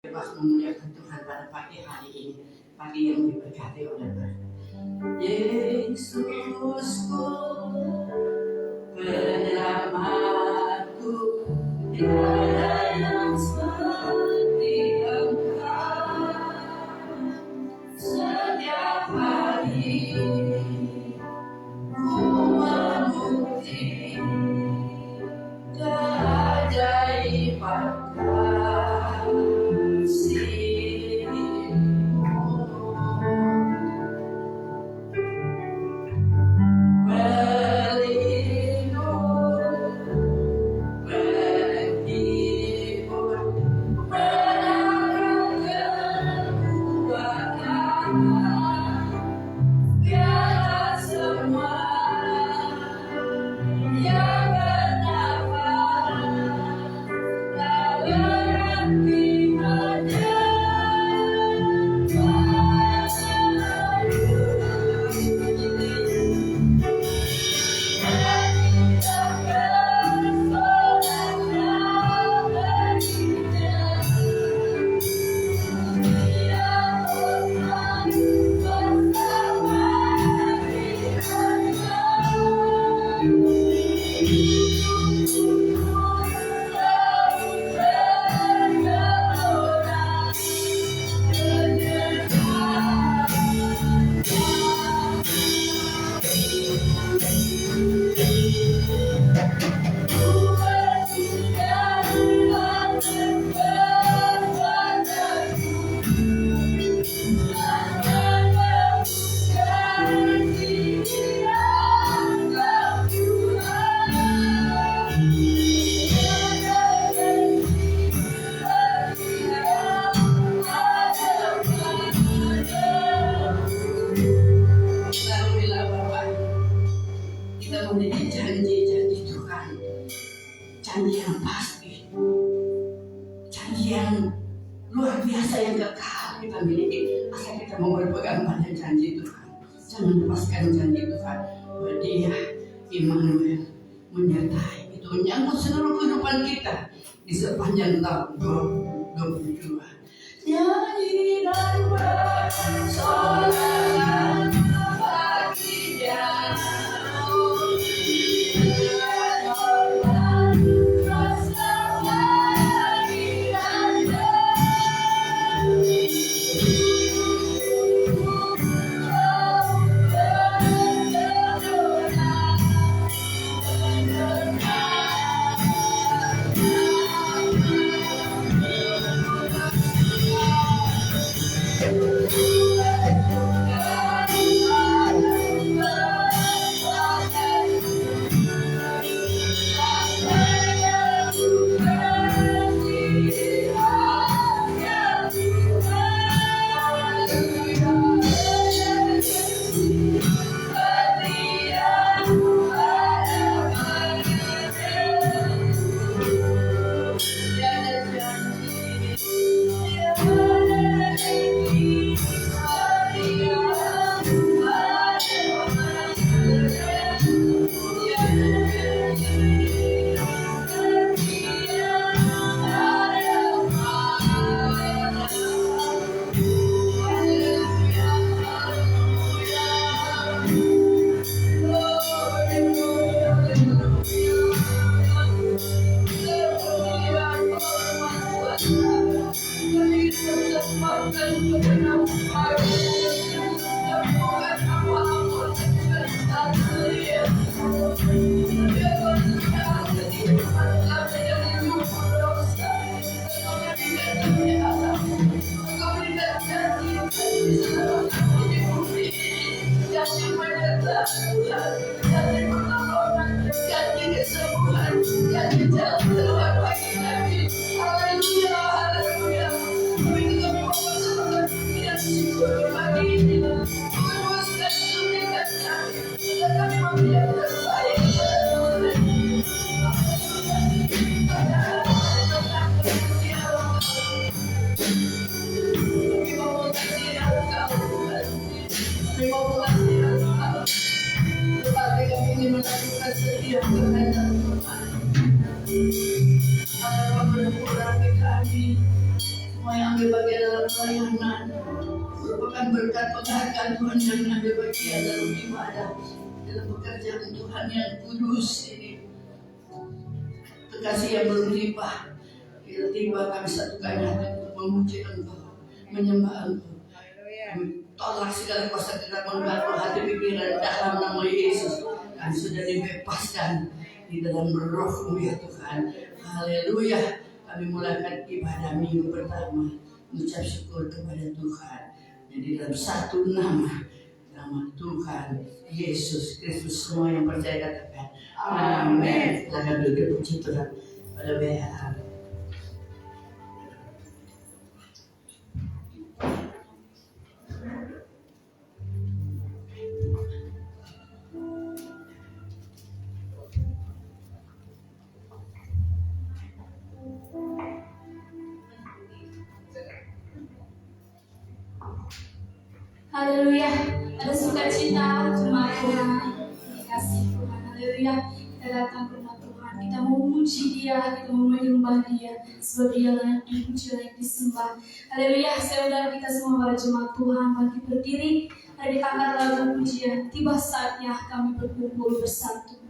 Bebas memuliakan Tuhan pada pagi hari ini, pagi yang diberkati oleh Tuhan. Yesusku, penyelamatku, tiada yang seperti Engkau. Setiap hari ku memuji keajaiban janji-janji Tuhan, janji yang pasti, janji yang luar biasa yang kekal kita miliki. Asal kita mau berpegang pada janji Tuhan, jangan lepaskan janji Tuhan. Dia Immanuel menyertai, itu menyangkut seluruh kehidupan kita di sepanjang tahun 2022. Nyanyi dan bersorak baginya. semua yang ambil bagian dalam pelayanan merupakan berkat penghargaan Tuhan yang ambil bagian dalam ibadah, dalam pekerjaan Tuhan yang kudus ini. Terkasih yang belum tiba, bila tiba kami satukan hati untuk memuji Engkau, menyembah Engkau. Tolak segala kuasa kegelapan baru hati pikiran dalam nama Yesus. Kami sudah dibebaskan di dalam roh-Mu ya Tuhan. Haleluya. Kami mulakan ibadah minggu pertama mengucap syukur kepada Tuhan. Jadi dalam satu nama Tuhan Yesus Kristus, semua yang percaya katakan amin. Silakan duduk, puji Tuhan pada BH. Haleluya, ada sukacita jemaat Tuhan, dikasih Tuhan. Haleluya, kita datang ke rumah Tuhan, kita mau memuji Dia, kita mau menyembah Dia, sebab Dia layak dipuji, layak disembah. Haleluya, saya undang kita semua para jemaat Tuhan bangkit berdiri, dari angkat lagu pujian. Tiba saatnya kami berkumpul bersatu.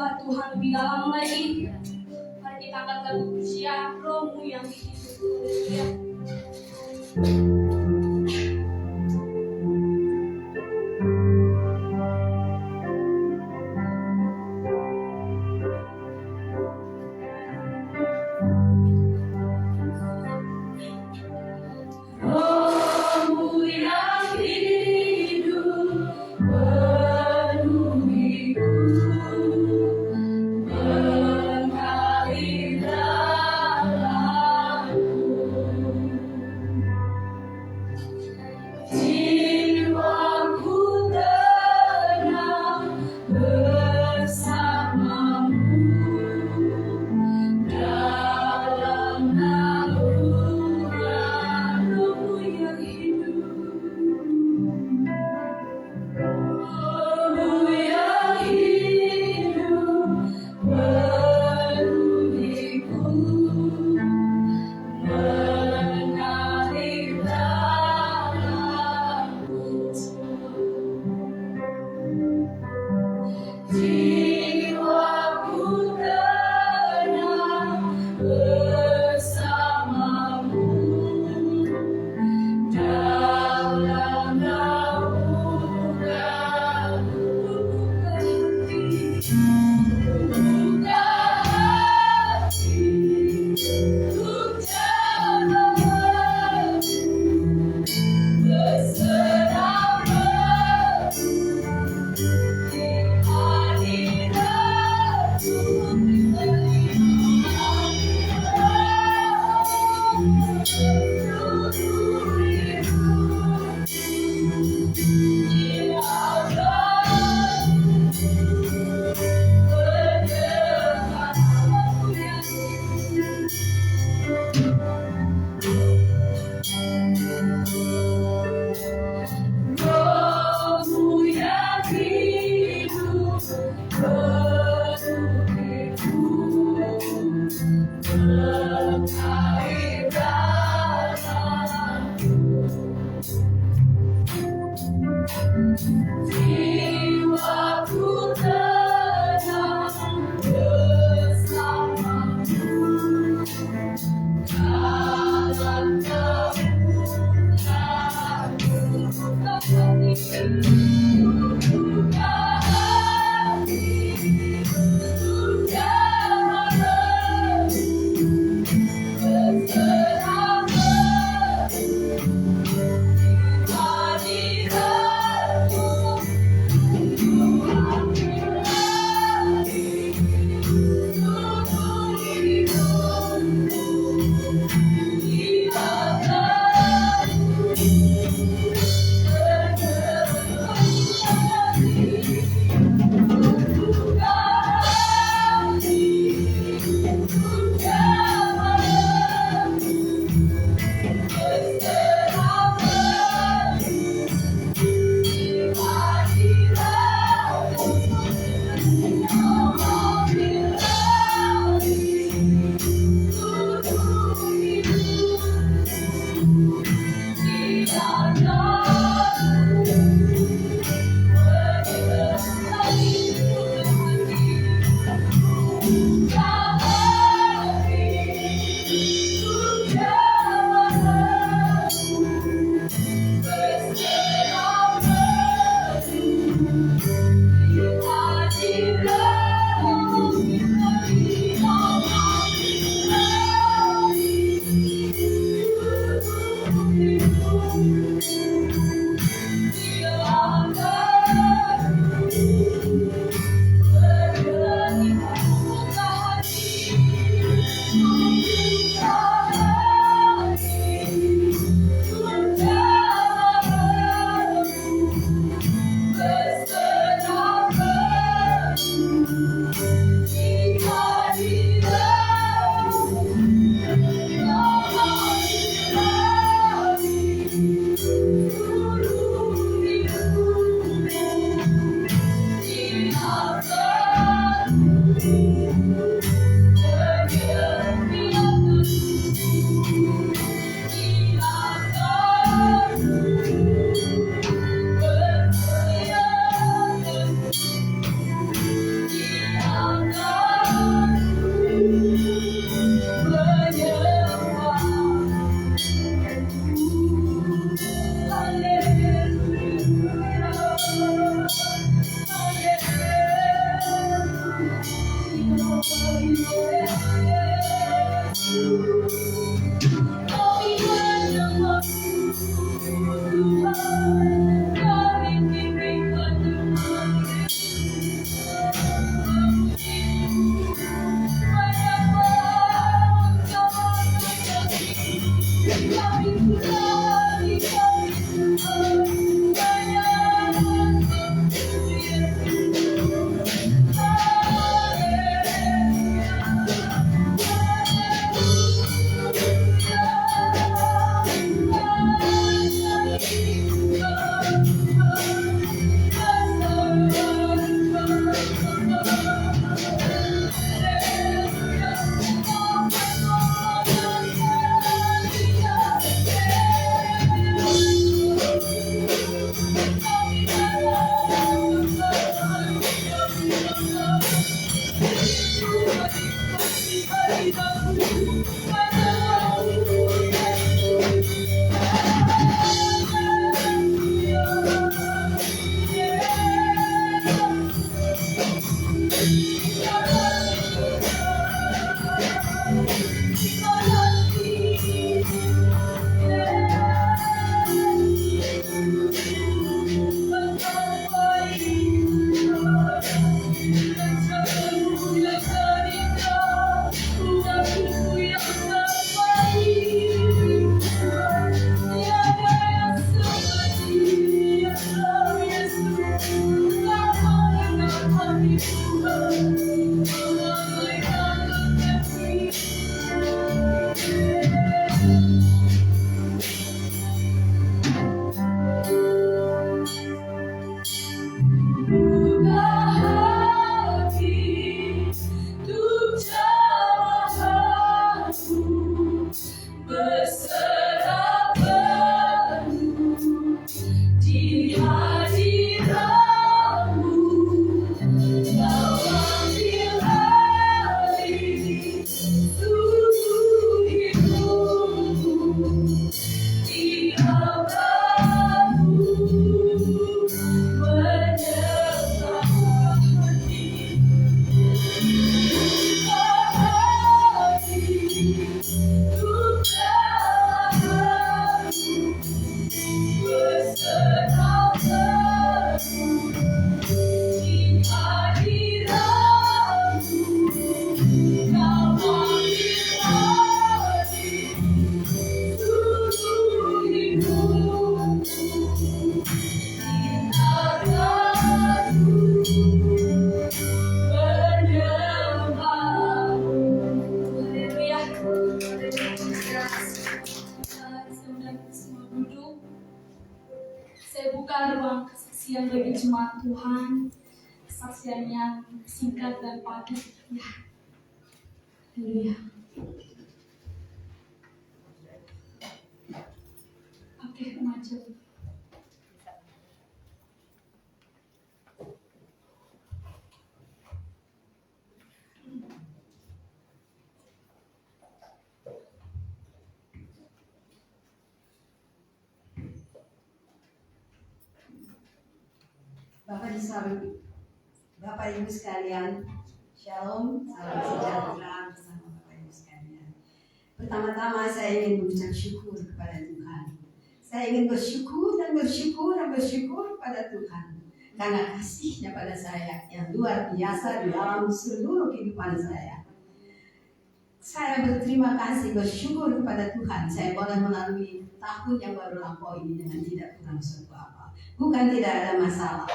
menyembah Tuhan lebih dalam lagi. Mari kita angkat lagu pujian Rohmu yang hidup. Haleluya. Rohmu yang hidup penuhiku, mengalir dalamku. Jiwaku tenang bersamamu dalam naungan Rohmu yang hidup. Rohmu yang hidup penuhiku, mengalir dalamku. Jiwaku tenang bersamamu dalam naungan. Buka hati untuk jamaah, berserah di hadirat-Mu. Rohmu yang hidup penuhiku, mengalir dalamku. Jiwaku tenang bersamamu dalam naungan-Mu. Buka hati untuk jamaah, berserah di hadirat-Mu. boleh buka ruang kesaksian bagi jemaat Tuhan. Kesaksian yang singkat dan padat. Ya. Haleluya. Oke, maju. Bapak Ibu sekalian, Shalom, salam sejahtera bersama Bapak Ibu sekalian. Pertama-tama saya ingin mengucap syukur kepada Tuhan. Saya ingin bersyukur dan bersyukur dan bersyukur kepada Tuhan karena kasih-Nya pada saya yang luar biasa di dalam seluruh kehidupan saya. Saya berterima kasih, bersyukur kepada Tuhan. Saya boleh melalui tahun yang baru lampau ini dengan tidak kurang suatu apa. Bukan tidak ada masalah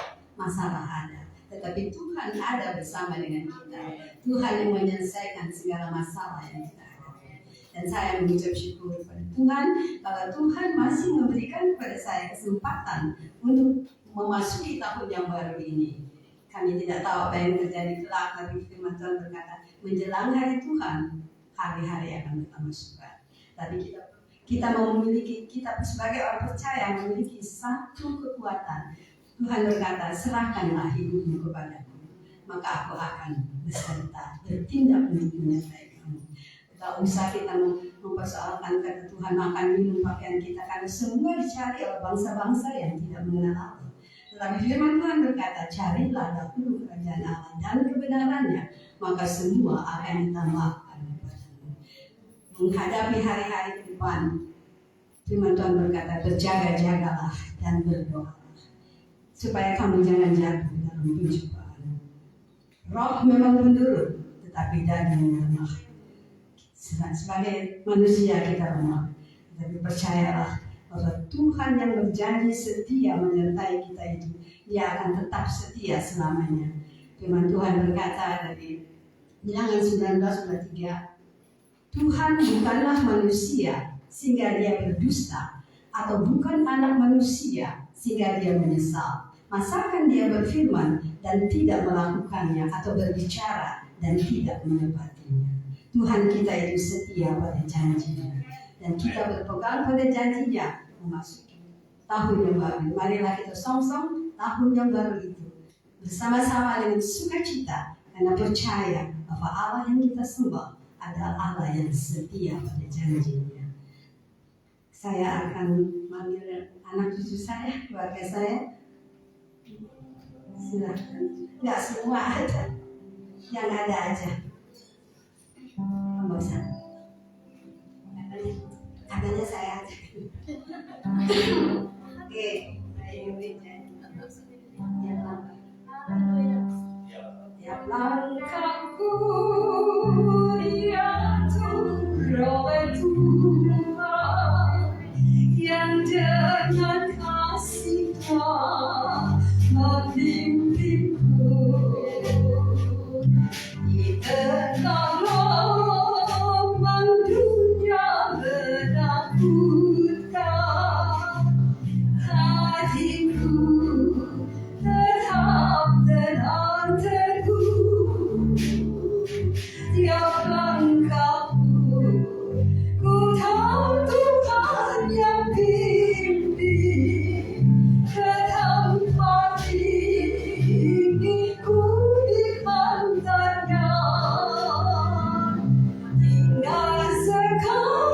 ada. Tetapi Tuhan ada bersama dengan kita. Tuhan yang menyelesaikan segala masalah yang kita hadapi. Dan saya mengucap syukur kepada Tuhan bahwa Tuhan masih memberikan kepada saya kesempatan untuk memasuki tahun yang baru ini. Kami tidak tahu apa yang terjadi kelak, tapi firman Tuhan berkata, menjelang hari Tuhan, hari-hari akan bertambah suka. Tapi kita sebagai orang percaya memiliki satu kekuatan. Tuhan berkata, serahkanlah hidupmu kepadaku, maka aku akan beserta bertindak untuk menyertai kamu. Tidak usah kita mempersoalkan kata Tuhan makan minum pakaian kita, karena semua dicari oleh bangsa-bangsa yang tidak mengenal Allah. Tetapi firman Tuhan berkata, carilah dahulu kerajaan Allah dan kebenarannya, maka semua akan ditambahkan kepadamu. Menghadapi hari-hari ke depan, firman Tuhan berkata, berjaga-jagalah dan berdoa, supaya kamu jangan jatuh dalam pencobaan. Roh memang menurun, tetapi daging lemah. Sebagai manusia kita lemah, tetapi percayalah bahwa Tuhan yang berjanji setia menyertai kita itu, Dia akan tetap setia selamanya. Firman Tuhan berkata dari Bilangan 19:3, Tuhan bukanlah manusia sehingga Dia berdusta, atau bukan anak manusia sehingga Dia menyesal. Masakan Dia berfirman dan tidak melakukannya, atau berbicara dan tidak menepatinya. Tuhan kita itu setia pada janjinya, dan kita berpegang pada janjinya memasuki tahun yang baru. Marilah kita song-song tahun yang baru itu bersama-sama dengan sukacita, karena percaya bahwa Allah yang kita sembah adalah Allah yang setia pada janjinya. Saya akan memanggil anak cucu saya, keluarga saya. Silakan. Nggak semua ada, yang ada aja. Nggak usah. Katanya saya aja. Oke, ayo bicara. Tiap langkahku diatur oleh Tuhan yang dengan kasih-Nya membimbingku di tengah lembah dunia menakutkan. Hatiku tetap tenang teguh, tiap langkahku ku tahu Tuhan yang bimbing ke tempat tinggi, ku dipandangnya. Hingga sekali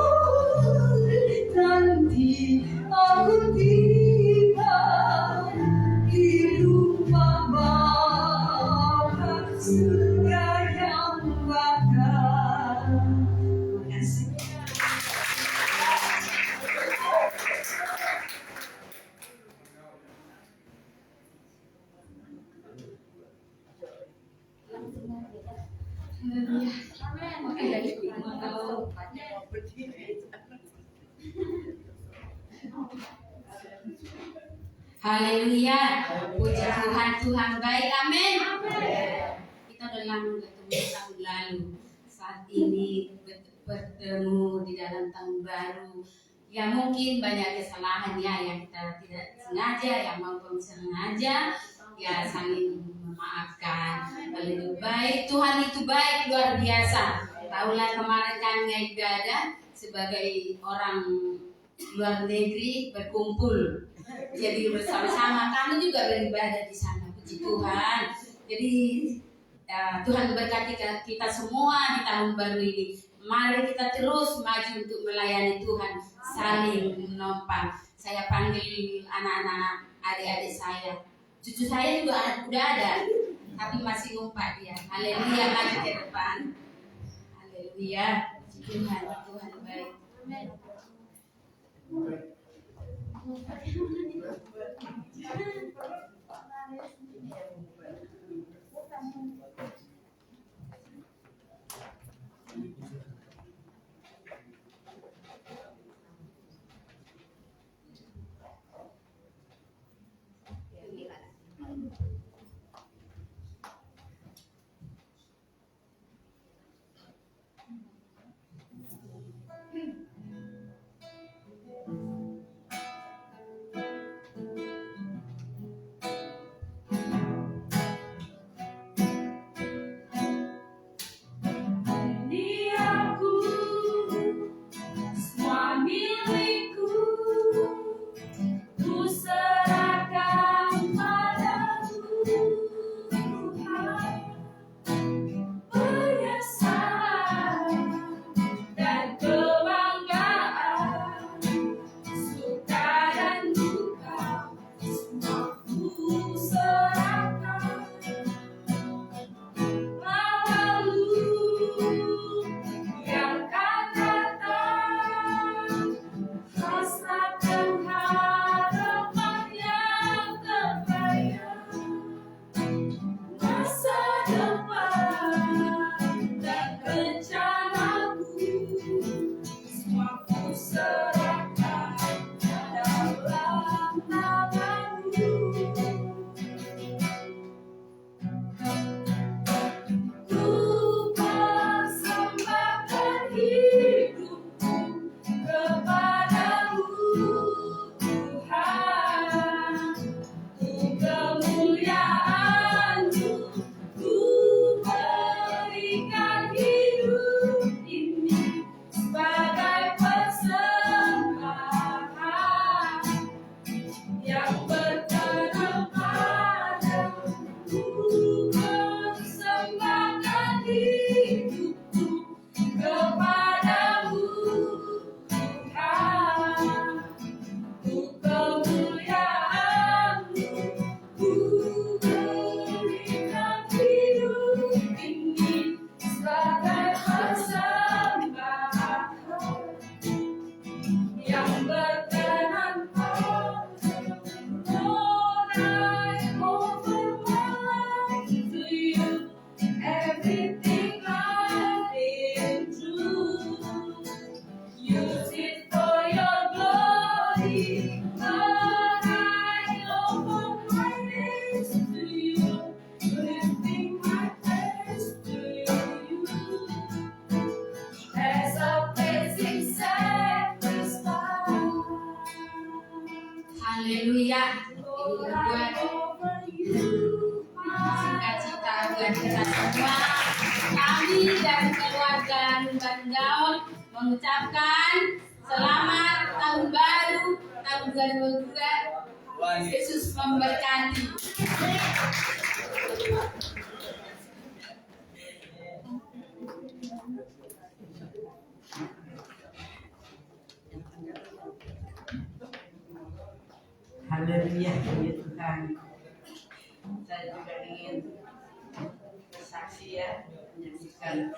nanti aku tiba di rumah Bapa surga yang bakal. Terima kasih. Haleluya. Oke, Haleluya, puji Tuhan, Tuhan baik, amin. Kita udah lama ketemu tahun lalu, saat ini bertemu di dalam tahun baru Ya mungkin banyak kesalahan ya yang kita tidak sengaja, yang maupun sengaja, ya saling memaafkan. Lebih baik, Tuhan itu baik luar biasa. Tahulah kemarin kami ibadah sebagai orang luar negeri berkumpul, jadi bersama-sama kami juga beribadah di sana. Puji Tuhan. Jadi Tuhan berkati kita semua di tahun baru ini. Mari kita terus maju untuk melayani Tuhan, saling menopang. Saya panggil anak-anak, adik-adik saya. Cucu saya juga udah ada, tapi masih ngumpat dia. Haleluya, maju ke depan. Haleluya, Tuhan baik. Haleluya. Buat sukacita buat kita semua. Kami dan keluarga Lumban Gaul mengucapkan selamat tahun baru tahun 2022. Yesus memberkati. Haleluya, puji Tuhan. Saya juga ingin bersaksi ya, menyaksikan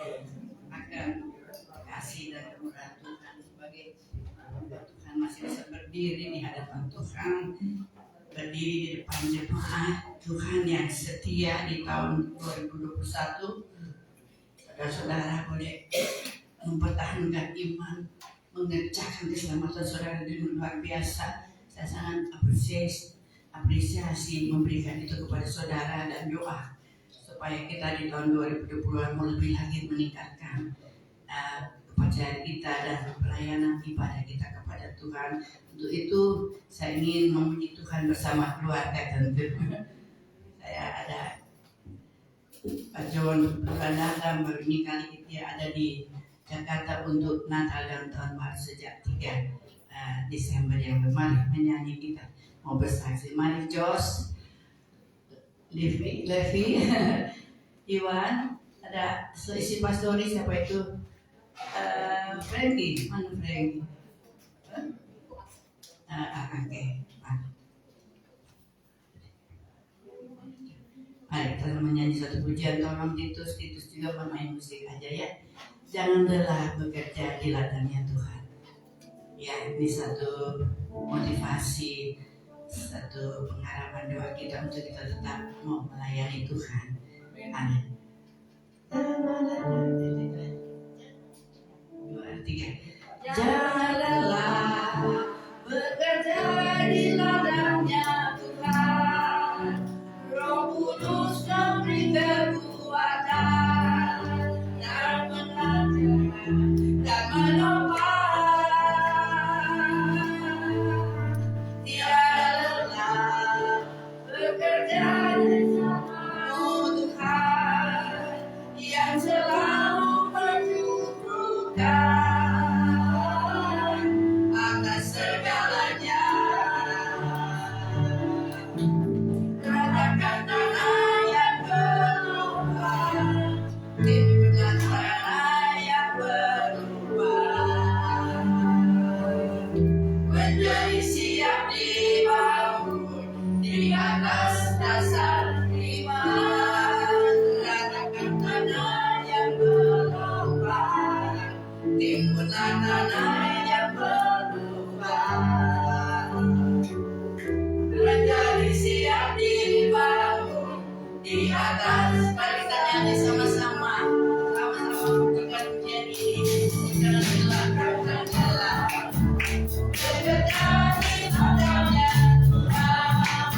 akan kasih dan kemurahan Tuhan sebagai Tuhan masih bisa berdiri di hadapan Tuhan, berdiri di depan jemaat Tuhan yang setia di tahun 2021. Saudara-saudara boleh mempertahankan iman, mengerjakan keselamatan saudara dengan luar biasa. Saya sangat apresiasi memberikan itu kepada saudara dan doa supaya kita di tahun 2020 mau lebih lagi meningkatkan kepercayaan kita dan pelayanan ibadah kita kepada Tuhan. Tuhan. Untuk itu saya ingin memuji Tuhan bersama keluarga tentu. Saya ada Pak John Adam baru ini kali kita ada di Jakarta untuk Natal dan Tahun Baru sejak 3 Desember yang lalu. Mari menyanyi, kita mau bersaksi. Mari Jos, Levi, Iwan, ada isi pastori siapa itu? Frankie, mana Frankie? Oke. Mari kita menyanyi satu pujian. Tolong Titus juga bermain musik aja ya. Jangan lelah bekerja di ladangnya Tuhan. Ya, ini satu motivasi, satu pengharapan doa kita untuk kita tetap mau melayani Tuhan. Amin. 2, 3. Jangan lelah bekerja di ladangnya Tuhan. Roh Kudus memberi kekuatan dan mengajarkan dan menopang. Tiada lelah bekerja bersama Tuhan yang selalu menyuruhkan atas segalanya. Ratakan tanah yang berubah, timbulan tanah yang berubah, menjadi siap dibangun di atas dasar iman. Ratakan tanah yang berubah, timbulan tanah yang berubah, menjadi siap dibangun di atas. Mari kita nyanyi sama-sama buktikan pujian ini. Jangan lelah, jangan lelah bekerja di ladangnya Tuhan.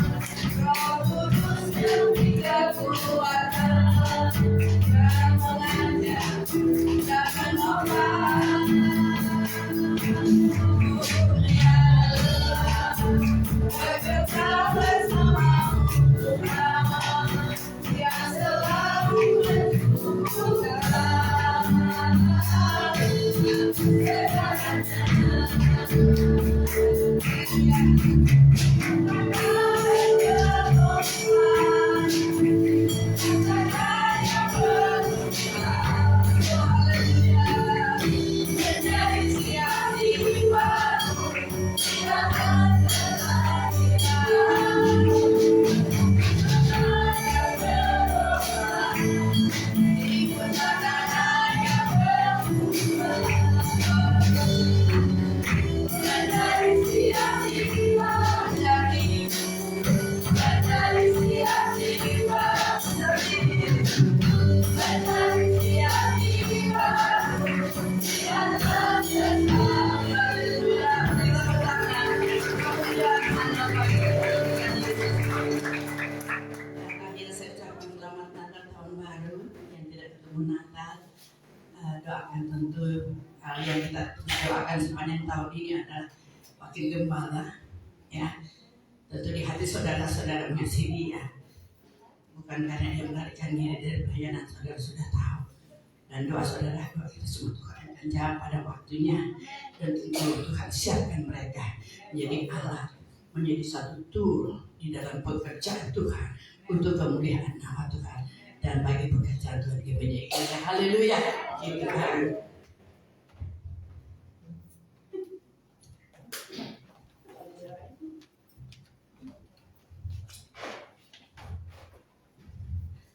Roh Kudus memberi kekuatan dan mengajar dan menopang. Bekerja bersama Tuhan yang selalu doakan tentu hal yang kita doakan sepanjang tahun ini adalah wakil gembala, ya, tentu di hati saudara-saudara masih dia, bukan karena dia melarikan diri dari pelayanan. Saudara sudah tahu, dan doa saudara doa kita semua Tuhan akan jawab pada waktunya, dan tentu Tuhan siapkan mereka menjadi alat, menjadi satu tool di dalam pekerjaan Tuhan untuk kemuliaan nama Tuhan dan bagi pekerjaan Tuhan di banyak gereja. Haleluya. Tuhan.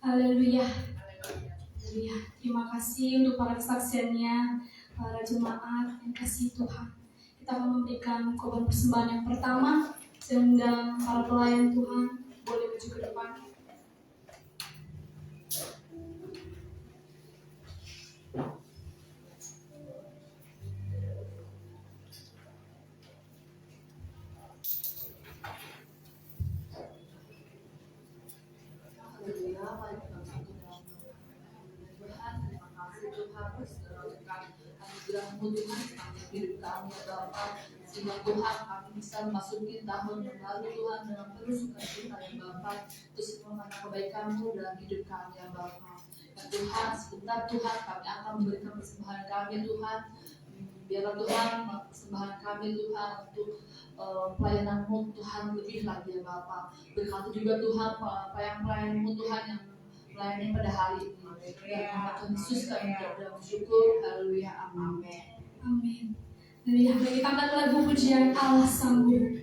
Haleluya. Haleluya. Terima kasih untuk para kesaksiannya, para jemaat yang kasih Tuhan. Kita akan memberikan korban persembahan yang pertama, sehingga para pelayan Tuhan boleh maju ke depan. Tuhan, anugerah-Mu Tuhan, hidup kami ya Bapa. sehingga Tuhan kami bisa memasuki tahun yang baru Tuhan dengan penuh sukacita ya Bapa. Itu semua karena kebaikan-Mu dalam hidup kami ya Bapa. Dan Tuhan, sebentar Tuhan kami akan memberikan persembahan kami Tuhan. Biarlah Tuhan persembahan kami Tuhan untuk pelayanan-Mu Tuhan lebih lagi ya Bapa. Berkati juga Tuhan pelayan-pelayan-Mu Tuhan yang melayani pada hari ini. Dan nama Tuhan Yesus kami bersyukur. Haleluya. Amin. Amin. Haleluya. Kita angkat lagu pujian Allah sanggup.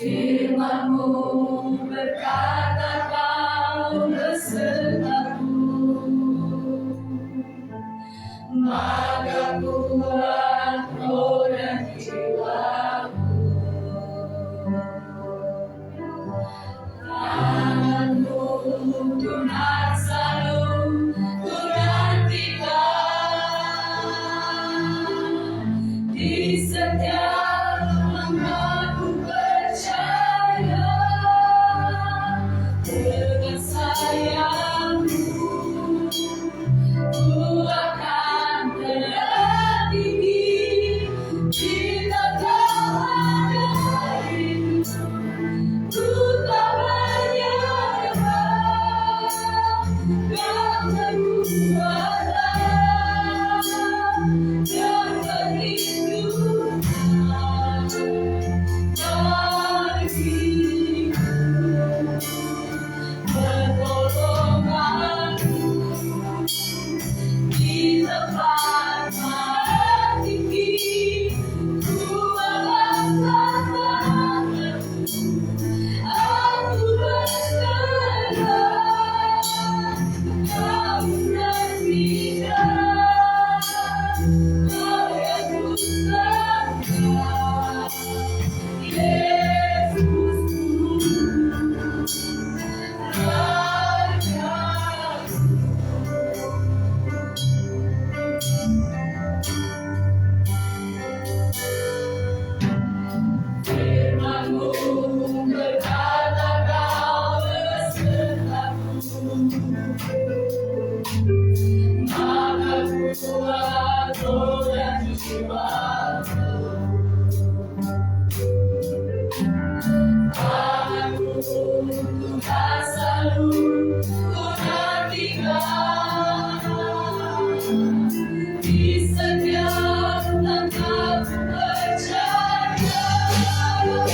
Firman-Mu berkata Kau besertaku, maka kuat roh dan jiwaku. Tangan-Mu Tuhan selalu ku nantikan, di setiap langkahku percaya dengan sayang-Mu ku akan tertinggi. Jika Kau ada hidup, ku tak menyerah. Kau kekuatan dan perlindungan bagiku, pertolongan-Mu di tempat yang tinggi. Ku angkat tanganku, aku berserah. Kau yang tidak, Kau yang ku sangka, Yesusku, Rajaku. Firman-Mu berkata Kau besertaku, maka kuat roh dan jiwaku. Tangan-Mu Tuhan selalu ku nantikan, di setiap langkahku percaya dengan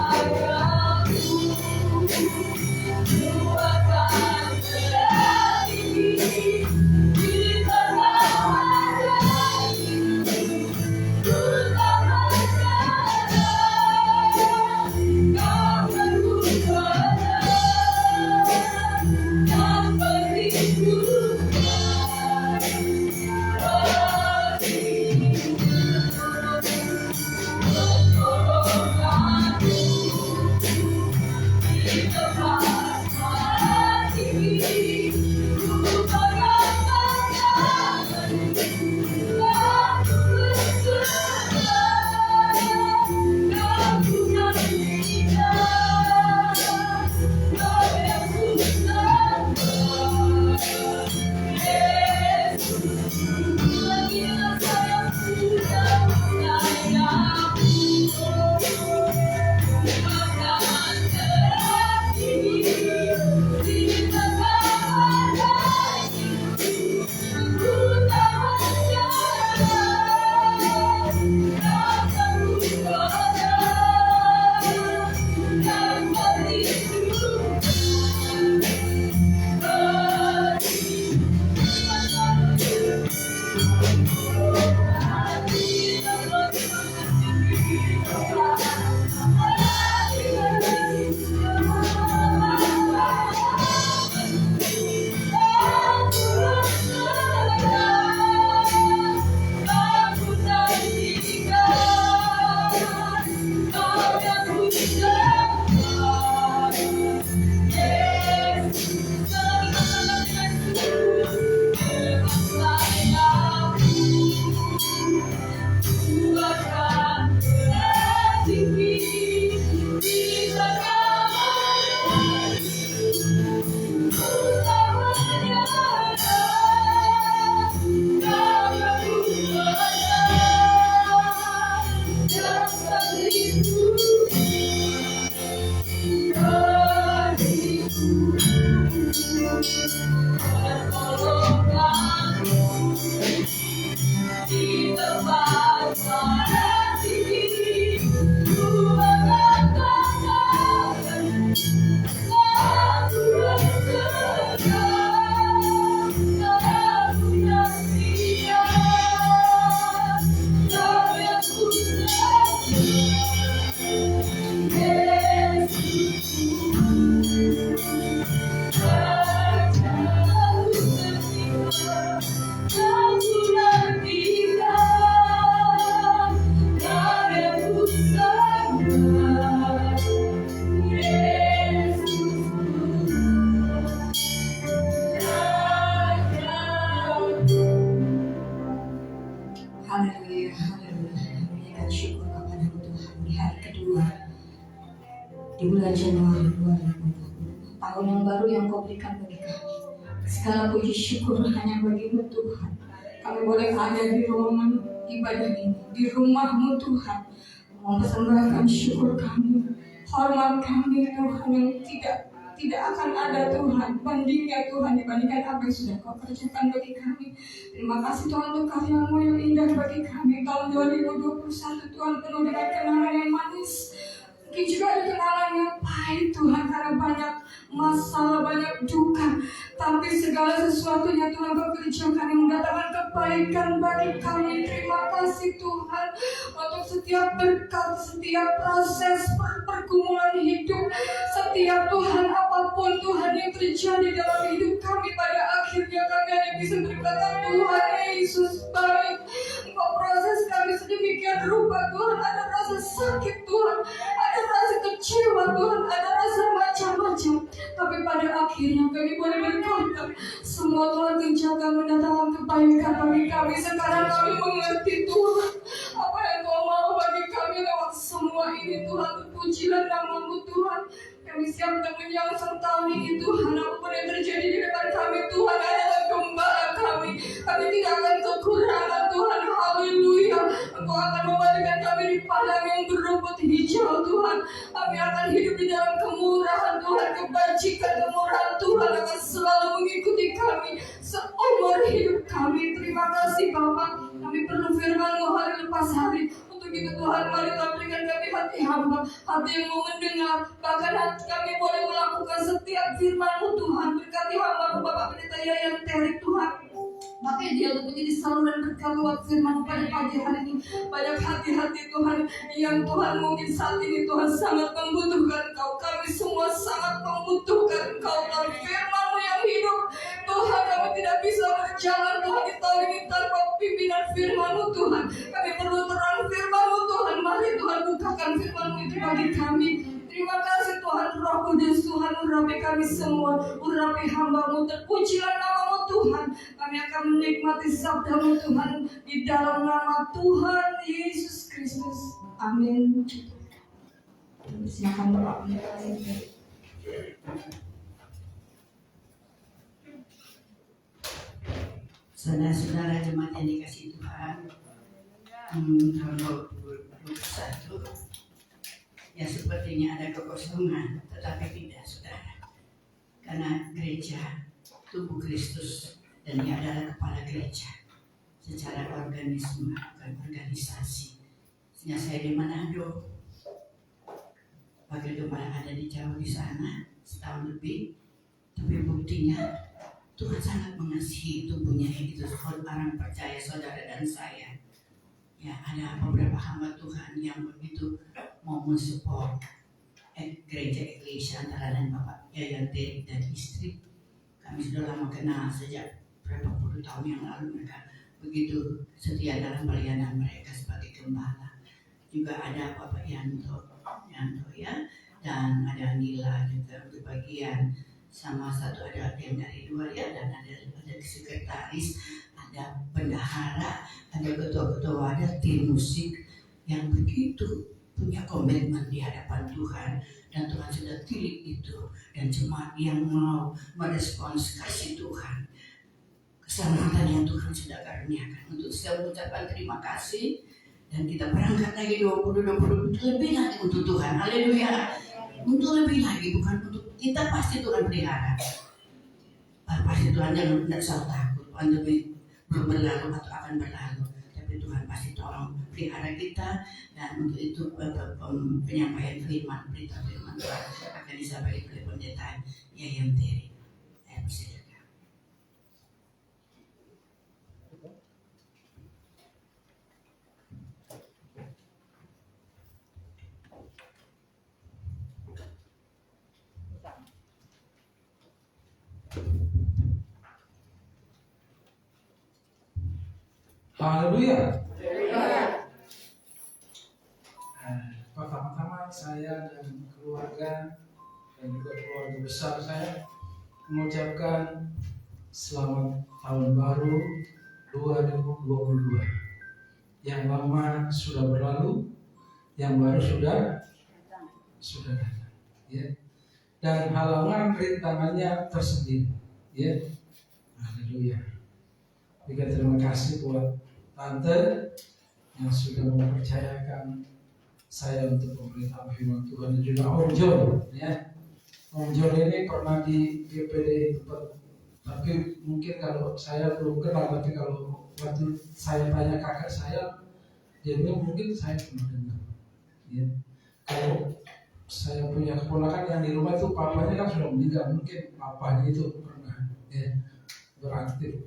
sayang-Mu ku akan tertinggi. Jika Kau ada hidup, ku tak menyerah. Kau kekuatan dan perlindungan bulan Januari 2020, tahun yang baru yang Kau berikan bagi kami. Segala puji syukur hanya bagi-Mu Tuhan. Kami boleh ada di ruangan ibadah ini, di rumah-Mu Tuhan, mempersembahkan syukur kami, hormat kami Tuhan yang tidak akan ada Tuhan bandingnya Tuhan dibandingkan apa yang sudah Kau kerjakan bagi kami. Terima kasih Tuhan untuk karya-Mu yang indah bagi kami. Tahun 2021 Tuhan penuh dengan kenangan yang manis, mungkin juga ada kenangan yang pahit Tuhan, karena banyak masalah, banyak duka. Tapi segala sesuatunya Tuhan Kau kerjakan yang mendatangkan kebaikan bagi kami. Terima kasih Tuhan untuk setiap berkat, setiap proses pergumulan hidup, setiap Tuhan apapun Tuhan yang terjadi dalam hidup kami, pada akhirnya kami hanya bisa berkata Tuhan Yesus baik. Engkau proses kami sedemikian rupa Tuhan. Ada rasa sakit Tuhan, ada rasa kecewa Tuhan, ada rasa macam-macam. Tapi pada akhirnya kami boleh berkata, semua Tuhan kerjakan mendatangkan kebaikan bagi kami. Sekarang kami mengerti Tuhan apa yang Kau mau bagi kami lewat semua ini Tuhan. Terpujilah nama-Mu Tuhan. Kami siap untuk menyongsong tahun ini Tuhan. Apapun yang terjadi di depan kami Tuhan adalah gembala kami. Kami tidak akan kekurangan Tuhan. Haleluya. Engkau akan memberikan kami di padang yang berumput hijau Tuhan. Kami akan hidup di dalam kemurahan Tuhan. Kebajikan kemurahan Tuhan akan selalu mengikuti kami seumur hidup kami. Terima kasih Bapa. Kami perlu firman-Mu hari lepas hari. Untuk itu Tuhan, mari Tuhan berikan kami hati hamba, hati yang mau mendengar. Bahkan hati kami boleh melakukan setiap firman-Mu Tuhan. Berkati hamba-Mu Bapak Pendeta Yayan Terik Tuhan. Pakai dia untuk menjadi saluran berkat lewat firman pada pagi hari ini. Banyak hati-hati Tuhan yang Tuhan mungkin saat ini Tuhan sangat membutuhkan Kau. Kami semua sangat membutuhkan Kau. Tuhan firman-Mu yang hidup Tuhan, kami tidak bisa berjalan Tuhan di tahun ini tanpa pimpinan firman-Mu Tuhan. Kami perlu terang firman-Mu Tuhan. Mari Tuhan bukakan firman-Mu itu bagi kami. Terima kasih Tuhan. Roh Kudus Tuhan urapi kami semua, urapi hamba-Mu. Terpujilah nama-Mu Tuhan. Kami akan menikmati sabda-Mu Tuhan di dalam nama Tuhan Yesus Kristus. Amin. Silakan Bapak. Saudara-saudara jemaat yang dikasihi Tuhan, tahun 2021 ya sepertinya ada kekosongan, tetapi tidak saudara, karena gereja tubuh Kristus dan Dia adalah kepala gereja secara organisme, bukan organisasi. Sehingga saya di Manado, Wakil Gembala ada di jauh di sana setahun lebih, tapi buktinya Tuhan sangat mengasihi tubuhnya, itu orang percaya saudara dan saya. Ya, ada beberapa hamba Tuhan yang begitu mau mensupport gereja Eklesia, antara lain Bapak Yayan Terik dan istri. Kami sudah lama kenal, sejak berapa puluh tahun yang lalu. Mereka begitu setia dalam pelayanan mereka sebagai gembala. Juga ada Bapak Yanto ya, dan ada Nila juga berbagian, sama satu ada yang dari luar ya, dan ada sekretaris, ada bendahara, ada ketua-ketua, ada tim musik yang begitu punya komitmen di hadapan Tuhan, dan Tuhan sudah pilih itu, dan jemaat yang mau merespons kasih Tuhan, keselamatan yang Tuhan sudah karuniakan. Untuk saya mengucapkan terima kasih, dan kita berangkat lagi 2020 lebih lagi untuk Tuhan. Haleluya. Untuk lebih lagi, bukan untuk kita, pasti Tuhan pelihara. Pasti Tuhan jangan tidak salah takut. Pandemi belum berlalu atau akan berlalu, tapi Tuhan pasti tolong pelihara kita. Dan untuk itu penyampaian firman, berita firman Tuhan akan disampaikan oleh pendeta Yayan Terik. Silakan. Haleluya. Pertama-tama saya dan keluarga dan juga keluarga besar saya mengucapkan selamat tahun baru 2022. Yang lama sudah berlalu, yang baru sudah datang. ya. Dan halangan rintangannya tersendiri, ya. Haleluya. Juga terima kasih buat tante yang sudah mempercayakan saya untuk memberitakan firman Tuhan, dan juga Om John, ya. Om John ini pernah di GPD tempat, tapi mungkin kalau saya belum kenal, tapi kalau waktu saya tanya kakak saya, dia bilang mungkin saya pernah dengar, ya. Kalau saya punya keponakan yang di rumah itu papanya kan sudah meninggal, mungkin papanya itu pernah, ya, beraktif,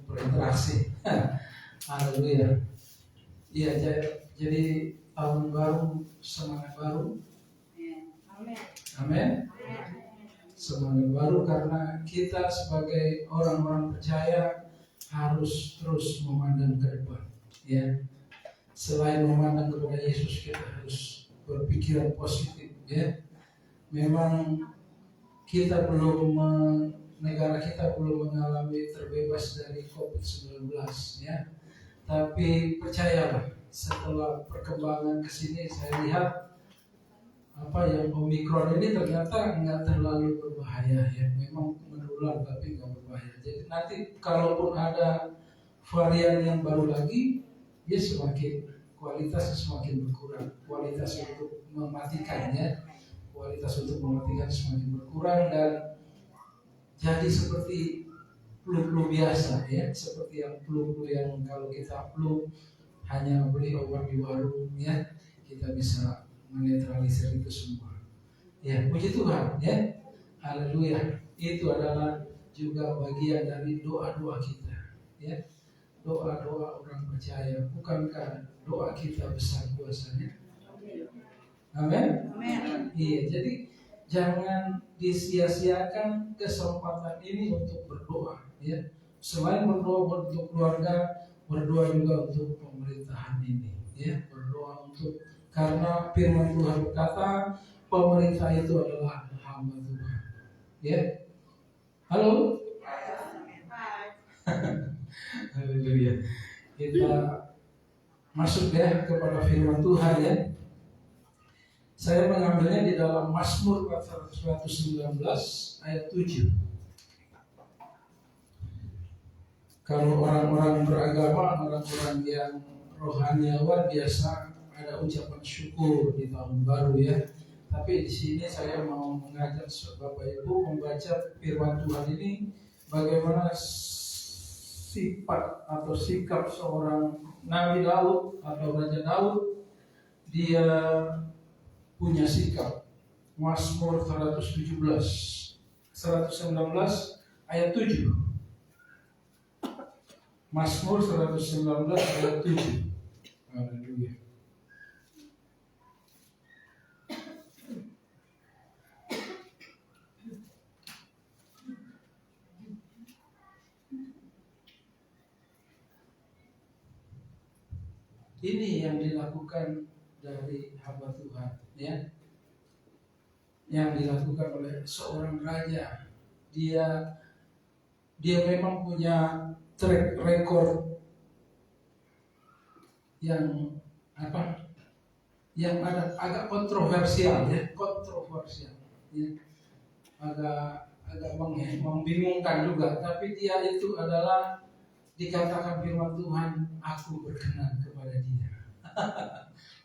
berinteraksi. Haleluya. Iya, jadi tahun baru, semangat baru. Amin. Semangat baru karena kita sebagai orang-orang percaya harus terus memandang ke depan, ya. Selain memandang kepada Yesus, kita harus berpikiran positif, ya. Memang kita belum negara kita belum mengalami terbebas dari COVID-19, ya. Tapi percayalah, setelah perkembangan kesini saya lihat yang Omikron ini ternyata nggak terlalu berbahaya, ya. Memang menular tapi nggak berbahaya. Jadi nanti kalaupun ada varian yang baru lagi, ya kualitasnya semakin berkurang. Kualitas untuk mematikannya, kualitas untuk mematikan semakin berkurang dan jadi seperti flu biasa, ya, seperti yang flu yang kalau kita flu hanya beli obat di warung, ya, kita bisa menetralisir itu semua. Ya, puji Tuhan, ya. Haleluya. Itu adalah juga bagian dari doa-doa kita, ya. Doa-doa orang percaya, bukankah doa kita besar kuasanya? Amin. Iya, jadi jangan disia-siakan kesempatan ini untuk berdoa, ya. Selain berdoa untuk keluarga, berdoa juga untuk pemerintahan ini, ya. Berdoa untuk, karena firman Tuhan berkata pemerintah itu adalah hamba Tuhan, ya. Halo. Haleluya. Kita masuk, ya, kepada firman Tuhan, ya. Saya mengambilnya di dalam Mazmur 119 ayat 7. Kalau orang-orang beragama, orang-orang yang rohaniawan biasa ada ucapan syukur di tahun baru, ya. Tapi di sini saya mau mengajak Bapak Ibu membaca firman Tuhan ini, bagaimana sifat atau sikap seorang Nabi Daud atau Raja Daud. Dia punya sikap. Mazmur 119 ayat 7. Mazmur 119 ayat 7. Haleluya. Ini yang dilakukan dari hamba Tuhan, ya. Yang dilakukan oleh seorang raja. Dia memang punya track record yang yang agak kontroversial, ya, ya. agak membingungkan juga, tapi dia itu adalah dikatakan firman Tuhan, aku berkenan kepada dia.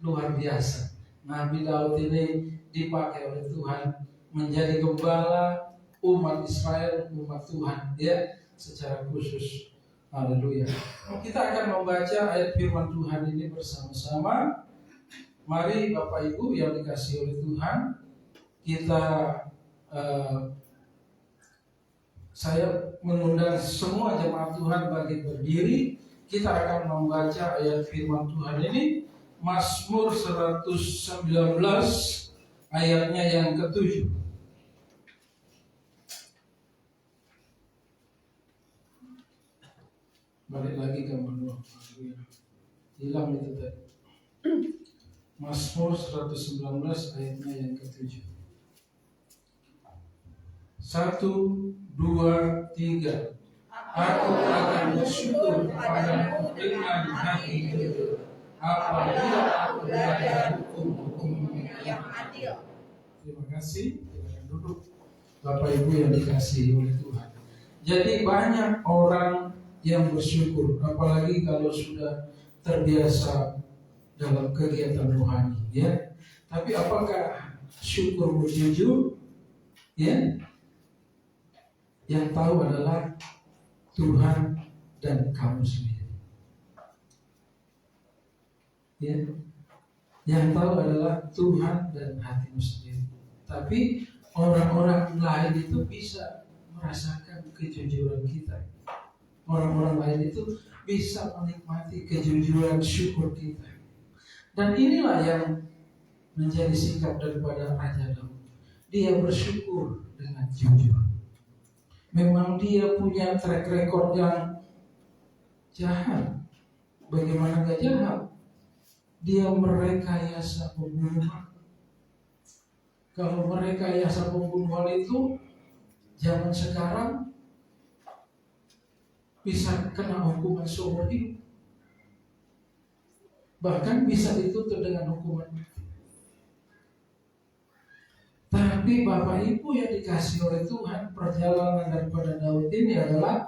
Luar biasa. Nabi Daud ini dipakai oleh Tuhan menjadi gembala umat Israel, umat Tuhan, ya, secara khusus. Haleluya. Kita akan membaca ayat firman Tuhan ini bersama-sama. Mari Bapak Ibu yang dikasihi oleh Tuhan, kita saya mengundang semua jemaat Tuhan bagi berdiri. Kita akan membaca ayat firman Tuhan ini, Mazmur 119 ayatnya yang ke-7. Balik lagi ke menurut hilang itu tadi. Mazmur 119 ayatnya yang ke-7. 1, 2, 3. Aku akan bersyukur kepadamu dengan hati apabila aku belajar hukum-hukum yang adil. Terima kasih. Silakan duduk. Bapak Ibu yang dikasihi oleh Tuhan. Jadi banyak orang yang bersyukur, apalagi kalau sudah terbiasa dalam kegiatan rohani, ya. Tapi apakah syukur jujur? Ya. Yang tahu adalah Tuhan dan kamu sendiri. Ya. Yang tahu adalah Tuhan dan hatimu sendiri. Tapi orang-orang lain itu bisa merasakan kejujuran kita. Orang-orang lain itu bisa menikmati kejujuran syukur kita. Dan inilah yang menjadi sikap daripada Raja Daud. Dia bersyukur dengan jujur. Memang dia punya track record yang jahat. Bagaimana gak jahat? Dia merekayasa pembunuhan. Kalau merekayasa pembunuhan itu zaman sekarang bisa kena hukuman seumur hidup. Bahkan bisa dituntut dengan hukuman mati. Tapi Bapak Ibu yang dikasih oleh Tuhan, perjalanan daripada Daud ini adalah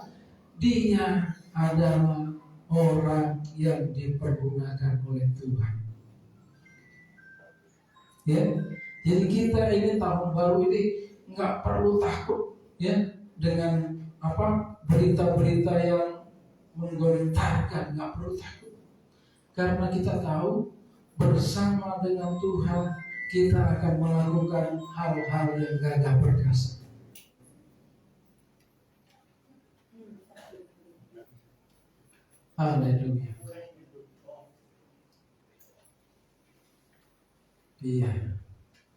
dia adalah orang yang dipergunakan oleh Tuhan. Ya, jadi kita ini tahun baru ini nggak perlu takut, ya, dengan berita-berita yang menggentarkan, nggak perlu takut, karena kita tahu bersama dengan Tuhan kita akan melakukan hal-hal yang gagah perkasa. Haleluya. Iya.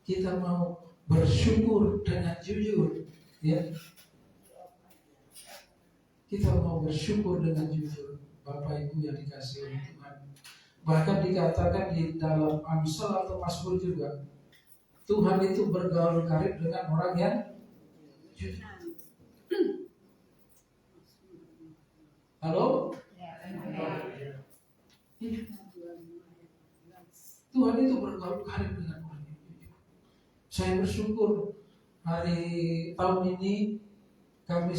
Kita mau bersyukur dengan jujur, ya. Kita mau bersyukur dengan jujur, Bapak Ibu yang dikasihi oleh Tuhan. Bahkan dikatakan di dalam Amsal atau Mazmur juga, Tuhan itu bergaul karib dengan orang yang jujur. Halo? Tuhan itu bergaul karib dengan orang yang jujur. Saya bersyukur hari tahun ini kami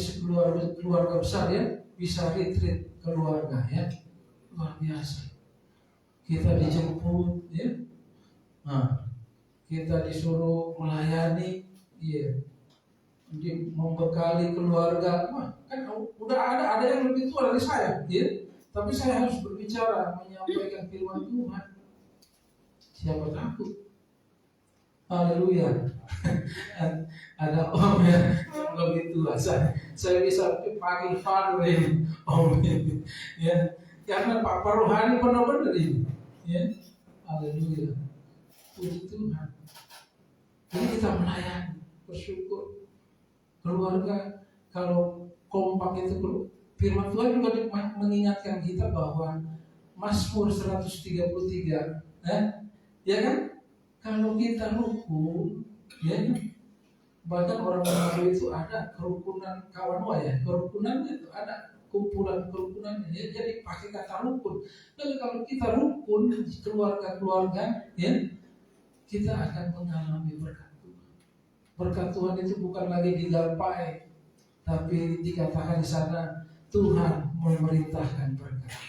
keluarga besar, ya, bisa retreat keluarga, ya, luar biasa. Kita dijemput, ya, kita disuruh melayani, ya, membekali keluarga. Kan udah ada yang lebih tua dari saya, ya. Tapi saya harus berbicara, menyampaikan firman Tuhan. Siapa takut? Haleluya. Ada om yang lebih tua. Saya bisa panggil father ini, om ini, ya. Karena Pak Rohani benar-benar ini, ya. Haleluya. Puji Tuhan. Jadi kita melayani, bersyukur. Keluarga kalau kompak itu, firman Tuhan juga mengingatkan kita bahwa Mazmur 133, ya kan? Kalau kita rukun, ya, bahkan orang-orang itu ada kerukunan kawan ya, kerukunan itu ada kumpulan kerukunan, ya, jadi pakai kata rukun. Lalu kalau kita rukun keluarga-keluarga, ya, kita akan mengalami berkat Tuhan. Berkat Tuhan itu bukan lagi digapai, tapi dikatakan di sana Tuhan memerintahkan berkat.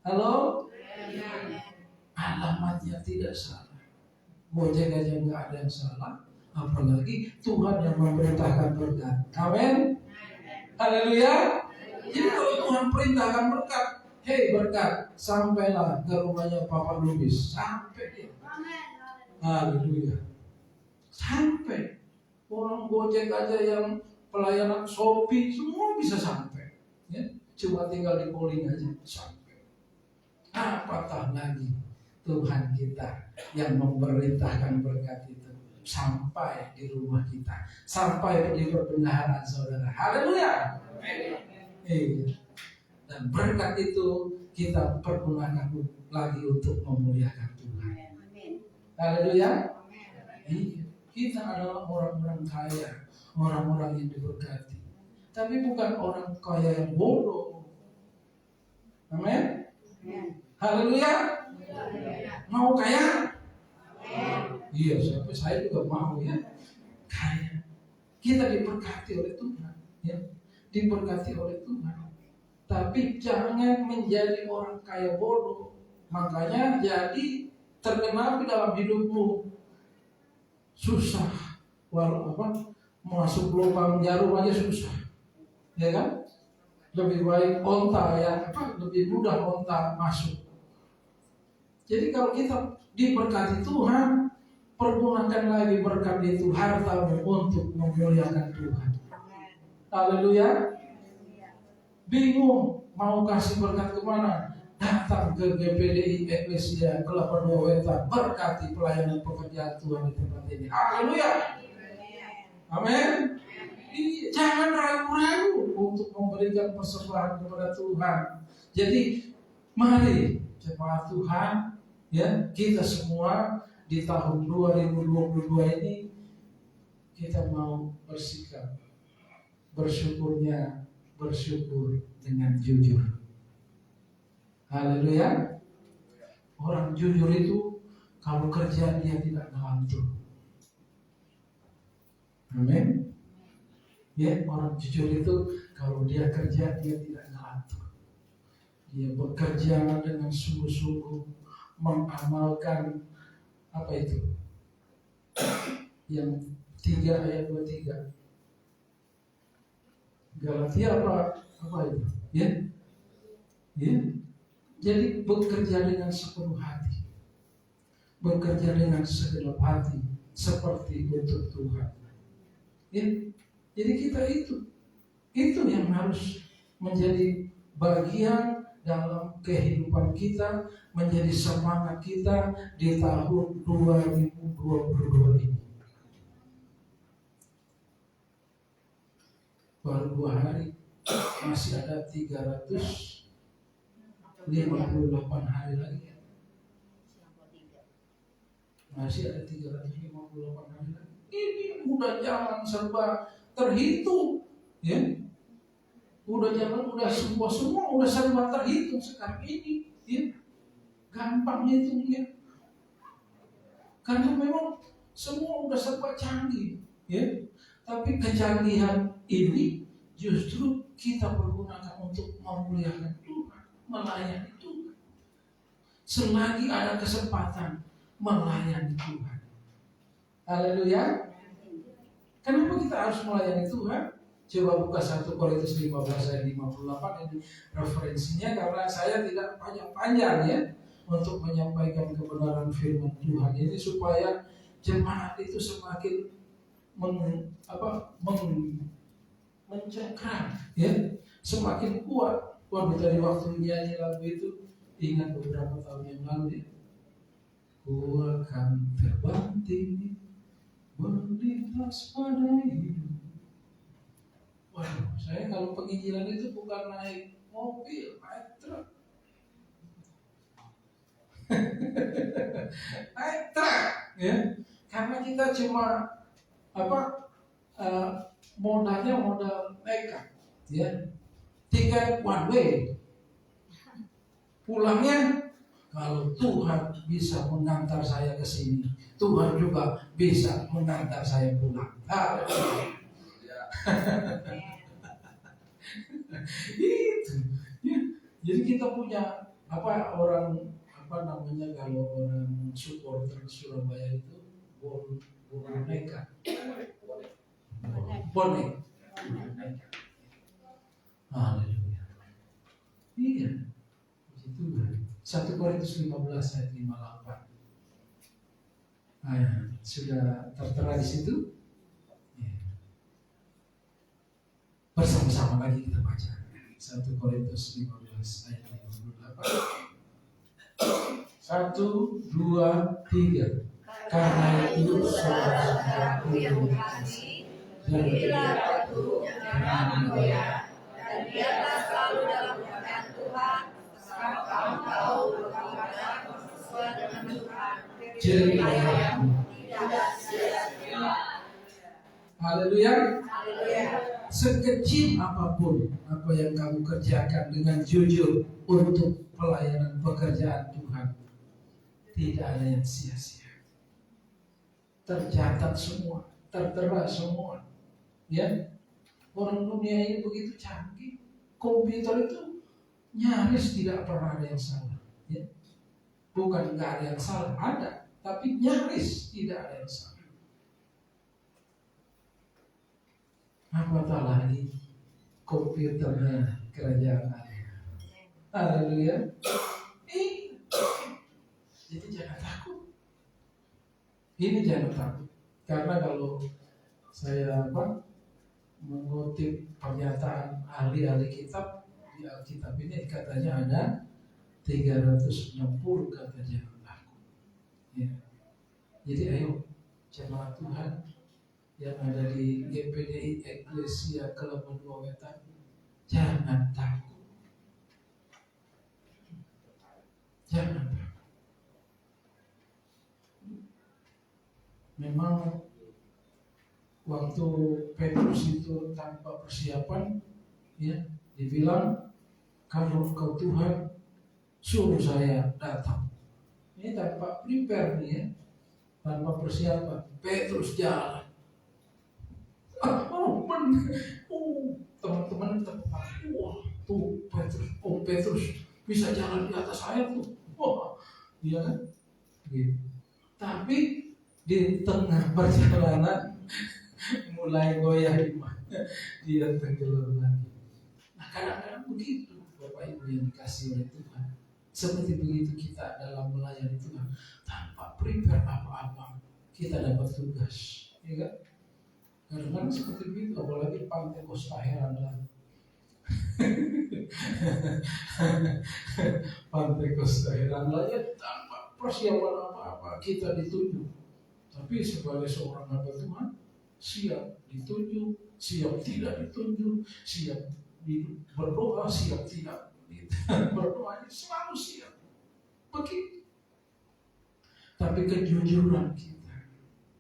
Halo? Alamatnya tidak salah. Gojek aja nggak ada yang salah, apalagi Tuhan yang memerintahkan berkat. Amin. Haleluya. Jadi kalau Tuhan perintahkan berkat, hei berkat, sampailah ke rumahnya Papa Lubis, sampai dia. Haleluya. Sampai orang Gojek aja yang pelayanan Shopee semua bisa sampai, ya. Cuma tinggal di calling aja sampai. Apatah lagi Tuhan kita yang memerintahkan berkat itu sampai di rumah kita, sampai di perbendaharaan saudara. Haleluya. Dan berkat itu kita pergunakan lagi untuk memuliakan Tuhan. Haleluya. Kita adalah orang-orang kaya, orang-orang yang diberkati, tapi bukan orang kaya yang bodoh. Amin. Haleluya. Mau kaya? Iya, sampai saya juga mau ya kaya. Kita diberkati oleh Tuhan, ya, diberkati oleh Tuhan. Tapi jangan menjadi orang kaya bodoh. Makanya jadi terkenal di dalam hidupmu susah. Walau masuk lubang jarum aja susah, ya kan? Lebih baik onta ya, lebih mudah onta masuk. Jadi kalau kita diberkati Tuhan, pergunakan lagi berkat itu hartamu untuk memuliakan Tuhan. Haleluya. Bingung mau kasih berkat kemana? Datang ke GPDI Eklesia Kelapa Dua Wetan, berkati pelayanan pekerjaan Tuhan di tempat ini. Haleluya. Amin. Jangan ragu-ragu untuk memberikan persembahan kepada Tuhan. Jadi mari jemaat Tuhan, ya, kita semua di tahun 2022 ini kita mau bersikap bersyukurnya bersyukur dengan jujur. Haleluya. Orang jujur itu kalau kerja dia tidak ngantuk. Amin. Ya, orang jujur itu kalau dia kerja dia tidak ngantuk. Dia bekerja dengan sungguh-sungguh mengamalkan apa itu? Yang 3 ayat 23. Galatia apa itu? Ya. Ya. Jadi bekerja dengan sepenuh hati. Bekerja dengan segenap hati seperti untuk Tuhan. Ya. Jadi kita itu yang harus menjadi bagian dalam kehidupan kita, menjadi semangat kita di tahun 2022 ini. Baru 2 hari masih ada 358 hari lagi. Masih ada 358 hari lagi. Ini udah zaman serba terhitung, ya. Udah semua udah serba terhitung sekarang ini, ya. Gampang hitungnya. Karena memang semua udah serba canggih, ya. Tapi kecanggihan ini justru kita pergunakan untuk memuliakan Tuhan, melayani Tuhan. Selagi ada kesempatan melayani Tuhan. Haleluya. Kenapa kita harus melayani Tuhan? Coba buka 1 Korintus 15 ayat 58, ini referensinya karena saya tidak panjang-panjang ya untuk menyampaikan kebenaran firman Tuhan ini supaya jemaat itu semakin mencengkram ya, semakin kuat. Waktu tadi waktu nyanyi lagu itu ingat beberapa tahun yang lalu ya, ku akan terbang tinggi melintas pada hidup. Waduh, saya kalau penginjilan itu bukan naik mobil, naik truk. Naik truk, ya. Karena kita cuma modalnya modal nekat, ya. Tiket one way. Pulangnya kalau Tuhan bisa mengantar saya ke sini, Tuhan juga bisa mengantar saya pulang. Itu. Ya. Jadi kita punya kalau orang supporter Surabaya itu boneka. Bonek. Haleluya. Iya. Itu 1 Korintus 15 ayat 58. Sudah tertera di situ. Bersama-sama lagi kita baca 1 Korintus 15 ayat 58. 1, 2, 3. Karena itu saudara-saudaraku yang dikasihi, jadilah teguh, jangan goyah, dan biarlah selalu dalam perkataan Tuhan, sebab kamu tahu bahwa kamu sesuai dengan Tuhan. Jadilah tidak sia-sia. Haleluya. Sekecil apapun apa yang kamu kerjakan dengan jujur untuk pelayanan pekerjaan Tuhan, tidak ada yang sia-sia. tercatat semua, tertera semua. Ya, orang dunia ini begitu canggih, komputer itu nyaris tidak pernah ada yang salah. Ya. Bukan nggak ada yang salah, ada, tapi nyaris tidak ada yang salah. Apatah lagi komputernya kerajaan Allah. Haleluya. Jadi jangan takut. Ini jangan takut. Karena kalau saya mengutip pernyataan ahli-ahli kitab di Alkitab ini katanya ada 360 kata jangan takut. Ya. Jadi ayo jemaat Tuhan yang ada di GPDI Eklesia Kelapa Dua Wetan, jangan takut. Jangan takut. Memang waktu Petrus itu tanpa persiapan, ya, dibilang kalau Engkau Tuhan suruh saya datang. Ini tanpa prepare nih, ya, tanpa persiapan. Petrus jalan. Teman-teman tempat, wah tuh Petrus bisa jalan di atas air tuh, wah, iya kan? Gitu. Tapi di tengah perjalanan mulai goyah iman, dia tenggelam lagi. Nah kadang-kadang begitu Bapak Ibu yang dikasih oleh Tuhan. Seperti begitu kita dalam melayani Tuhan, tanpa prepare apa-apa kita dapat tugas, ya kan? Kadang-kadang seperti itu, apalagi Pantai Costa Heranda. Pantai Costa Heranda ya tanpa persiapan apa-apa kita ditunjuk. Tapi sebagai seorang hamba Tuhan, siap ditunjuk, siap tidak ditunjuk, siap berdoa, siap tidak berdoa, selalu siap. Begitu. Tapi kejujuran kita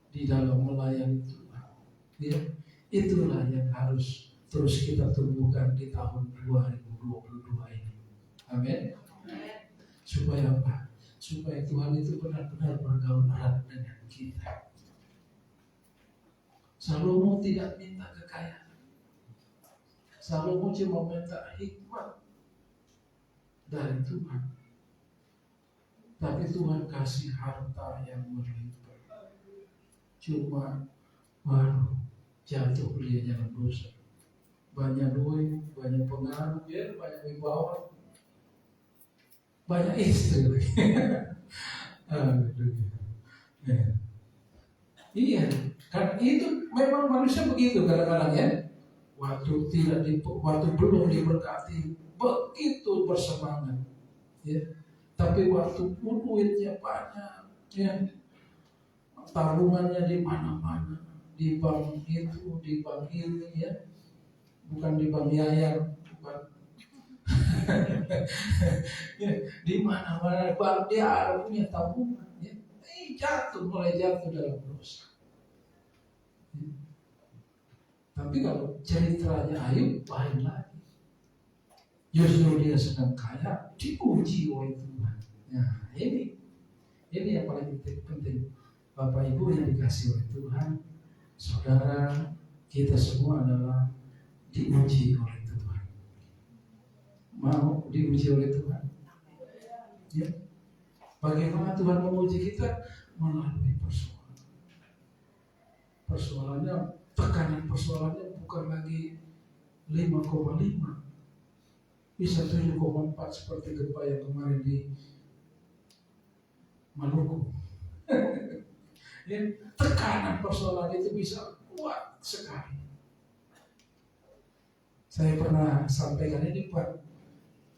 di dalam melayani Tuhan, ya, itulah yang harus terus kita tumbuhkan di tahun 2022 ini. Amin. Supaya apa? Supaya Tuhan itu benar-benar bergaul erat dengan kita. Salomo tidak minta kekayaan. Salomo cuma minta hikmat dari Tuhan. Tapi Tuhan kasih harta yang berlimpah. Cuma baru jatuh dia dalam dosa. Banyak duit, banyak pengaruh, ya, banyak wibawa, banyak istri. Ya. Iya, karena itu memang manusia begitu kadang-kadang, ya. Waktu belum diberkati begitu bersemangat, ya. Tapi waktu duitnya banyak, ya, tabungannya di mana-mana, di bank itu, di bank ini, ya, bukan di bank Yayan, bukan. Ya, di mana-mana bank dia ada punya tabungan, ya. Mulai jatuh dalam dosa. Ya. Tapi kalau ceritanya Ayub lain lagi. Justru dia sedang kaya, diuji oleh Tuhan. Nah, ini yang paling penting. Bapak Ibu yang dikasih oleh Tuhan, saudara, kita semua adalah diuji oleh Tuhan. Mau diuji oleh Tuhan? Ya. Bagaimana Tuhan menguji kita? Melalui persoalan. Persoalannya, tekanan persoalannya bukan lagi 5,5. Bisa 7,4 seperti gempa yang kemarin di Maluku. Ya, tekanan persoalan itu bisa kuat sekali. Saya pernah sampaikan ini, Pak,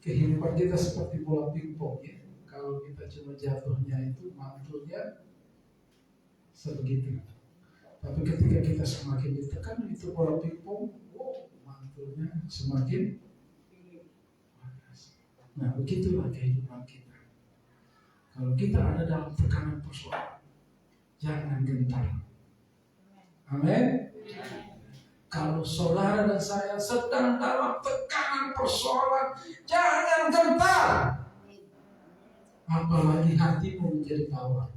kehidupan kita seperti bola pingpong, ya. Kalau kita cuma jatuhnya itu mantulnya sebegitu. Tapi ketika kita semakin ditekan itu bola pingpong, mantulnya semakin. Nah, begitulah kehidupan kita. Kalau kita ada dalam tekanan persoalan, jangan gentar. Amin. Kalau saudara dan saya sedang dalam tekanan persoalan, jangan gentar. Apalagi hatimu menjadi tawar.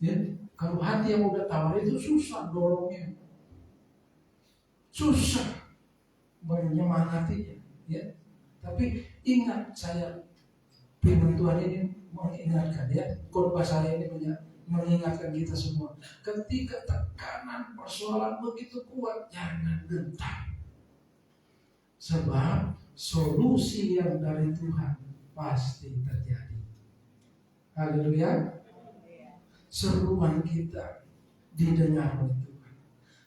Ya, Kalau hati yang udah tawar itu susah dorongnya, susah menyemangatinya, ya. Tapi ingat, saya firman Tuhan ini mengingatkan, ya, khotbah saya ini mengingatkan kita semua. Ketika tekanan persoalan begitu kuat, jangan gentar. Sebab solusi yang dari Tuhan pasti terjadi. Haleluya. Seruan kita didengar oleh Tuhan.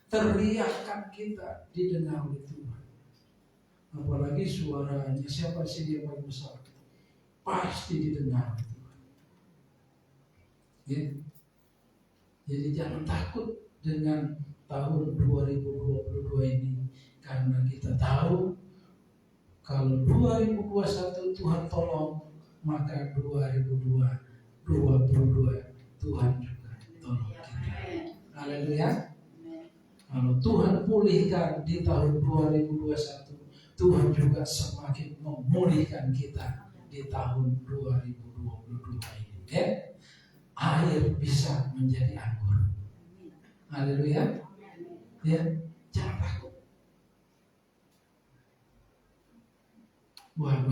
Teriakan kita didengar oleh Tuhan. Apalagi suaranya, siapa sih dia paling besar? Pasti didengar oleh Tuhan. Ya. Jadi jangan takut dengan tahun 2022 ini. Karena kita tahu kalau 2021 Tuhan tolong, maka 2022 Tuhan juga tolong kita. Haleluya. Kalau Tuhan pulihkan di tahun 2021, Tuhan juga semakin memulihkan kita di tahun 2022 ini. Ya. Air bisa menjadi anggur. Haleluya. Ya, jangan takut. Wah,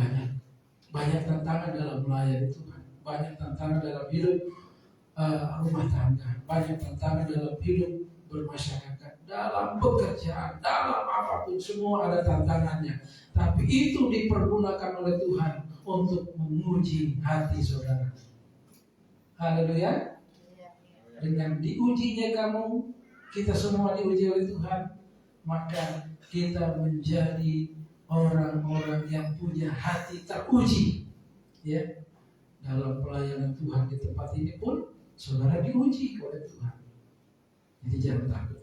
banyak tantangan dalam melayani Tuhan, banyak tantangan dalam hidup rumah tangga, banyak tantangan dalam hidup bermasyarakat, dalam pekerjaan, dalam apapun, semua ada tantangannya. Tapi itu dipergunakan oleh Tuhan untuk menguji hati saudara. Haleluya. Dengan diujinya kamu, kita semua diuji oleh Tuhan, maka kita menjadi orang-orang yang punya hati teruji, ya. Dalam pelayanan Tuhan di tempat ini pun saudara diuji oleh Tuhan. Jadi jangan takut.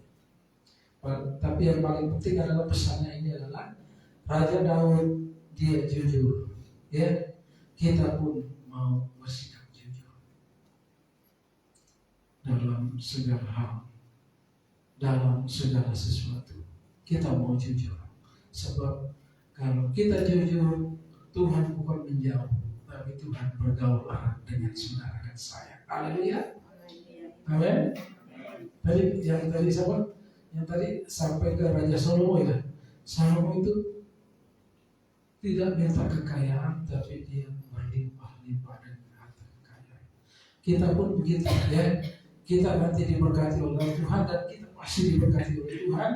Tapi yang paling penting adalah pesannya ini adalah Raja Daud dia jujur, ya. Kita pun mau bersikap jujur dalam segala hal, dalam segala sesuatu. Kita mau jujur, sebab kalau kita jujur, Tuhan bukan menjauh, tapi Tuhan bergaul erat dengan saudara dan saya. Haleluya. Amin. Yang tadi siapa? Yang tadi sampai ke Raja Salomo, ya. Salomo itu tidak minta kekayaan, tapi dia berlimpah-limpah dengan harta kekayaan. Kita pun begitu, ya. Kita nanti diberkati oleh Tuhan dan kita pasti diberkati oleh Tuhan.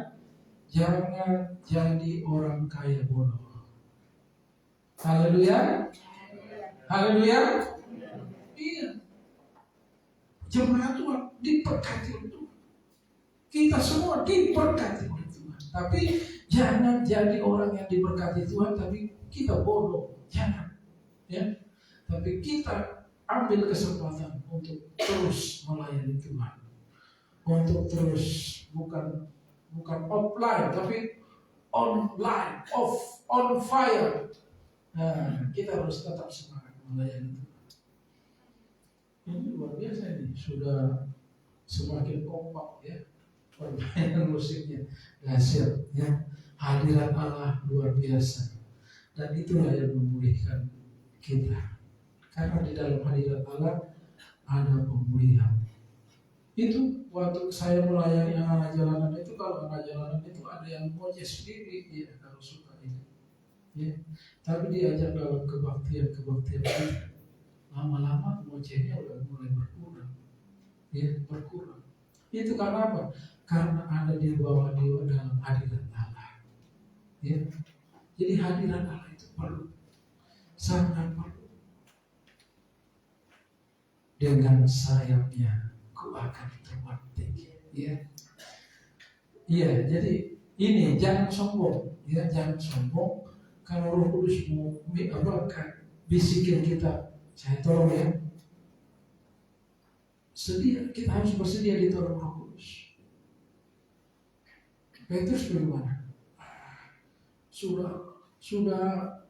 Jangan jadi orang kaya bodoh. Haleluya. Haleluya. Iya. Jemaat Tuhan diberkati oleh Tuhan. Kita semua diberkati oleh Tuhan. Tapi jangan jadi orang yang diberkati Tuhan tapi kita bodoh. Jangan. Ya. Tapi kita ambil kesempatan untuk terus melayani Tuhan. Untuk terus bukan offline tapi online, on fire. Nah, kita harus tetap semangat melayani Tuhan. Ini luar biasa ini, sudah semakin kompak, ya. Permainan musiknya dahsyat, ya. Hadirat Allah luar biasa. Dan itulah yang memulihkan kita. Karena di dalam hadirat Allah ada pemulihan. Itu waktu saya melayani anak-anak jalanan itu, kalau anak jalanan itu ada yang ngoceh sendiri, ya, kalau suka ini, ya. Tapi diajak dalam kebaktian kita, lama-lama ngocehnya udah mulai berkurang, ya, berkurang. Itu karena apa? Karena ada di bawah dia dalam hadirat Allah, ya. Jadi hadirat Allah itu perlu, sangat perlu. Dengan sayapnya ku akan terbang tinggi, ya. Iya, jadi ini jangan sombong, ya, jangan sombong. Kalau Roh Kudus mau bisikin kita, saya tolong, ya. Sedia, kita harus bersedia ditolong Roh Kudus. Petrus bagaimana? Sudah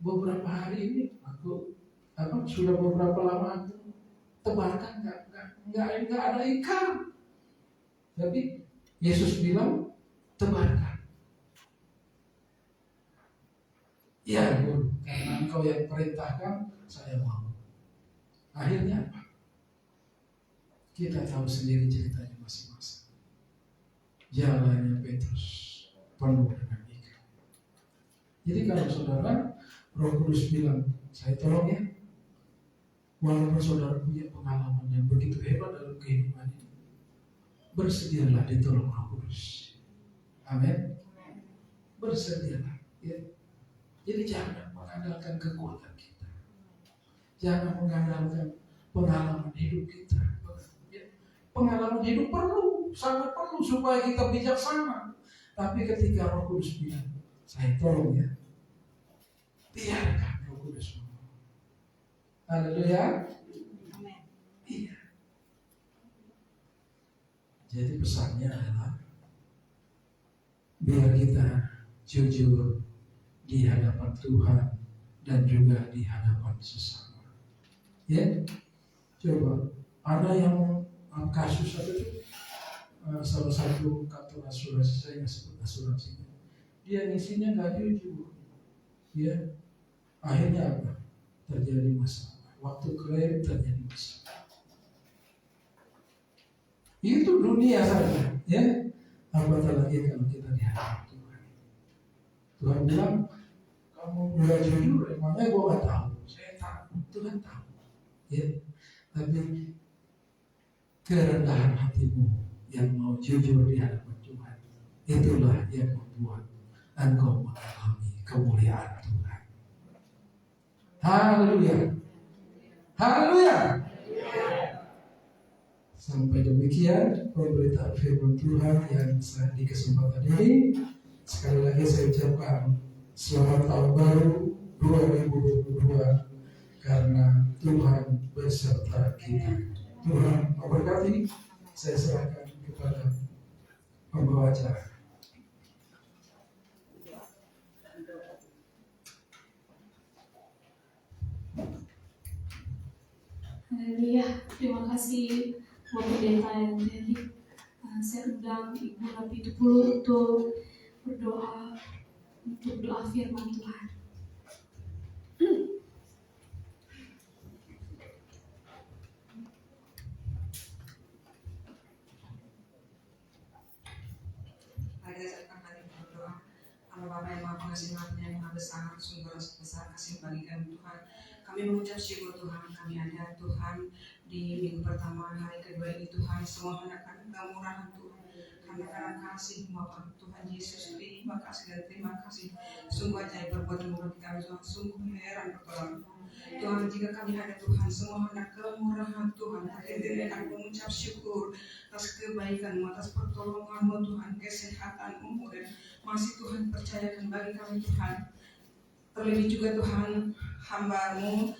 beberapa hari ini sudah beberapa lama aku tebarkan nggak ada ikan. Tapi Yesus bilang tebarkan. Ya Guru, karena Engkau yang perintahkan, saya mau. Akhirnya apa? Kita tahu sendiri ceritanya masing-masing. Jalannya Petrus penuh dengan ikan. Jadi kalau saudara, Roh Kudus bilang, saya tolong ya, walaupun saudara punya pengalaman yang begitu hebat dalam kehidupan ini, bersedialah ditolong Roh Kudus. Amin. Bersedialah. Ya. Jadi jangan mengandalkan kekuatan kita, jangan mengandalkan pengalaman hidup kita. Pengalaman hidup perlu, sangat perlu supaya kita bijaksana. Tapi ketika Roh Kudus bilang, saya tolong ya, biarkan Roh Kudus menolong. Haleluya. Iya. Jadi pesannya adalah biar kita jujur di hadapan Tuhan dan juga di hadapan sesama. Ya, coba ada yang kasus itu salah satu kantor asuransi, saya nggak sebut asuransinya, dia ngisinya nggak jujur, ya akhirnya apa? Terjadi masalah. Waktu klaim terjadi masalah. Itu dunia saja, ya. Apatah lagi kalau kita di hadapan Tuhan. Tuhan bilang, kamu nggak jujur, emangnya gue nggak tahu. Saya tahu, Tuhan tahu, ya. Tapi kerendahan hatimu yang mau jujur di hadapan Tuhan, itulah yang membuat engkau mengalami kemuliaan Tuhan. Haleluya. Haleluya. Sampai demikian pemberitaan firman Tuhan yang di kesempatan ini. Sekali lagi saya ucapkan selamat tahun baru 2022 karena Tuhan beserta kita. Tuhan memberkati. Saya serahkan kepada pembawa acara. Haleluya, terima kasih buat pendeta yang tadi. Saya undang Ibu Rapi Tupulu untuk berdoa, untuk doa firman Tuhan. Bapak yang Maha Pengasih Maafnya yang Maha Besar, sumber besar kasih bagi kami Tuhan. Kami mengucap syukur Tuhan, kami ada Tuhan di minggu pertama hari kedua ini Tuhan. Semua hendak kemurahan Tuhan, karena kasih Bapak Tuhan Yesus. Terima kasih dan terima kasih. Sungguh ajaib perbuatan bagi kami Tuhan, sungguh heran pertolongan Tuhan. Jika kami ada Tuhan, semua hendak kemurahan Tuhan. Akhirnya kami mengucap syukur atas kebaikan-Mu, atas pertolongan-Mu Tuhan, kesehatan-Mu dan masih Tuhan percayakan bagi kami Tuhan. Terlebih juga Tuhan, hamba-Mu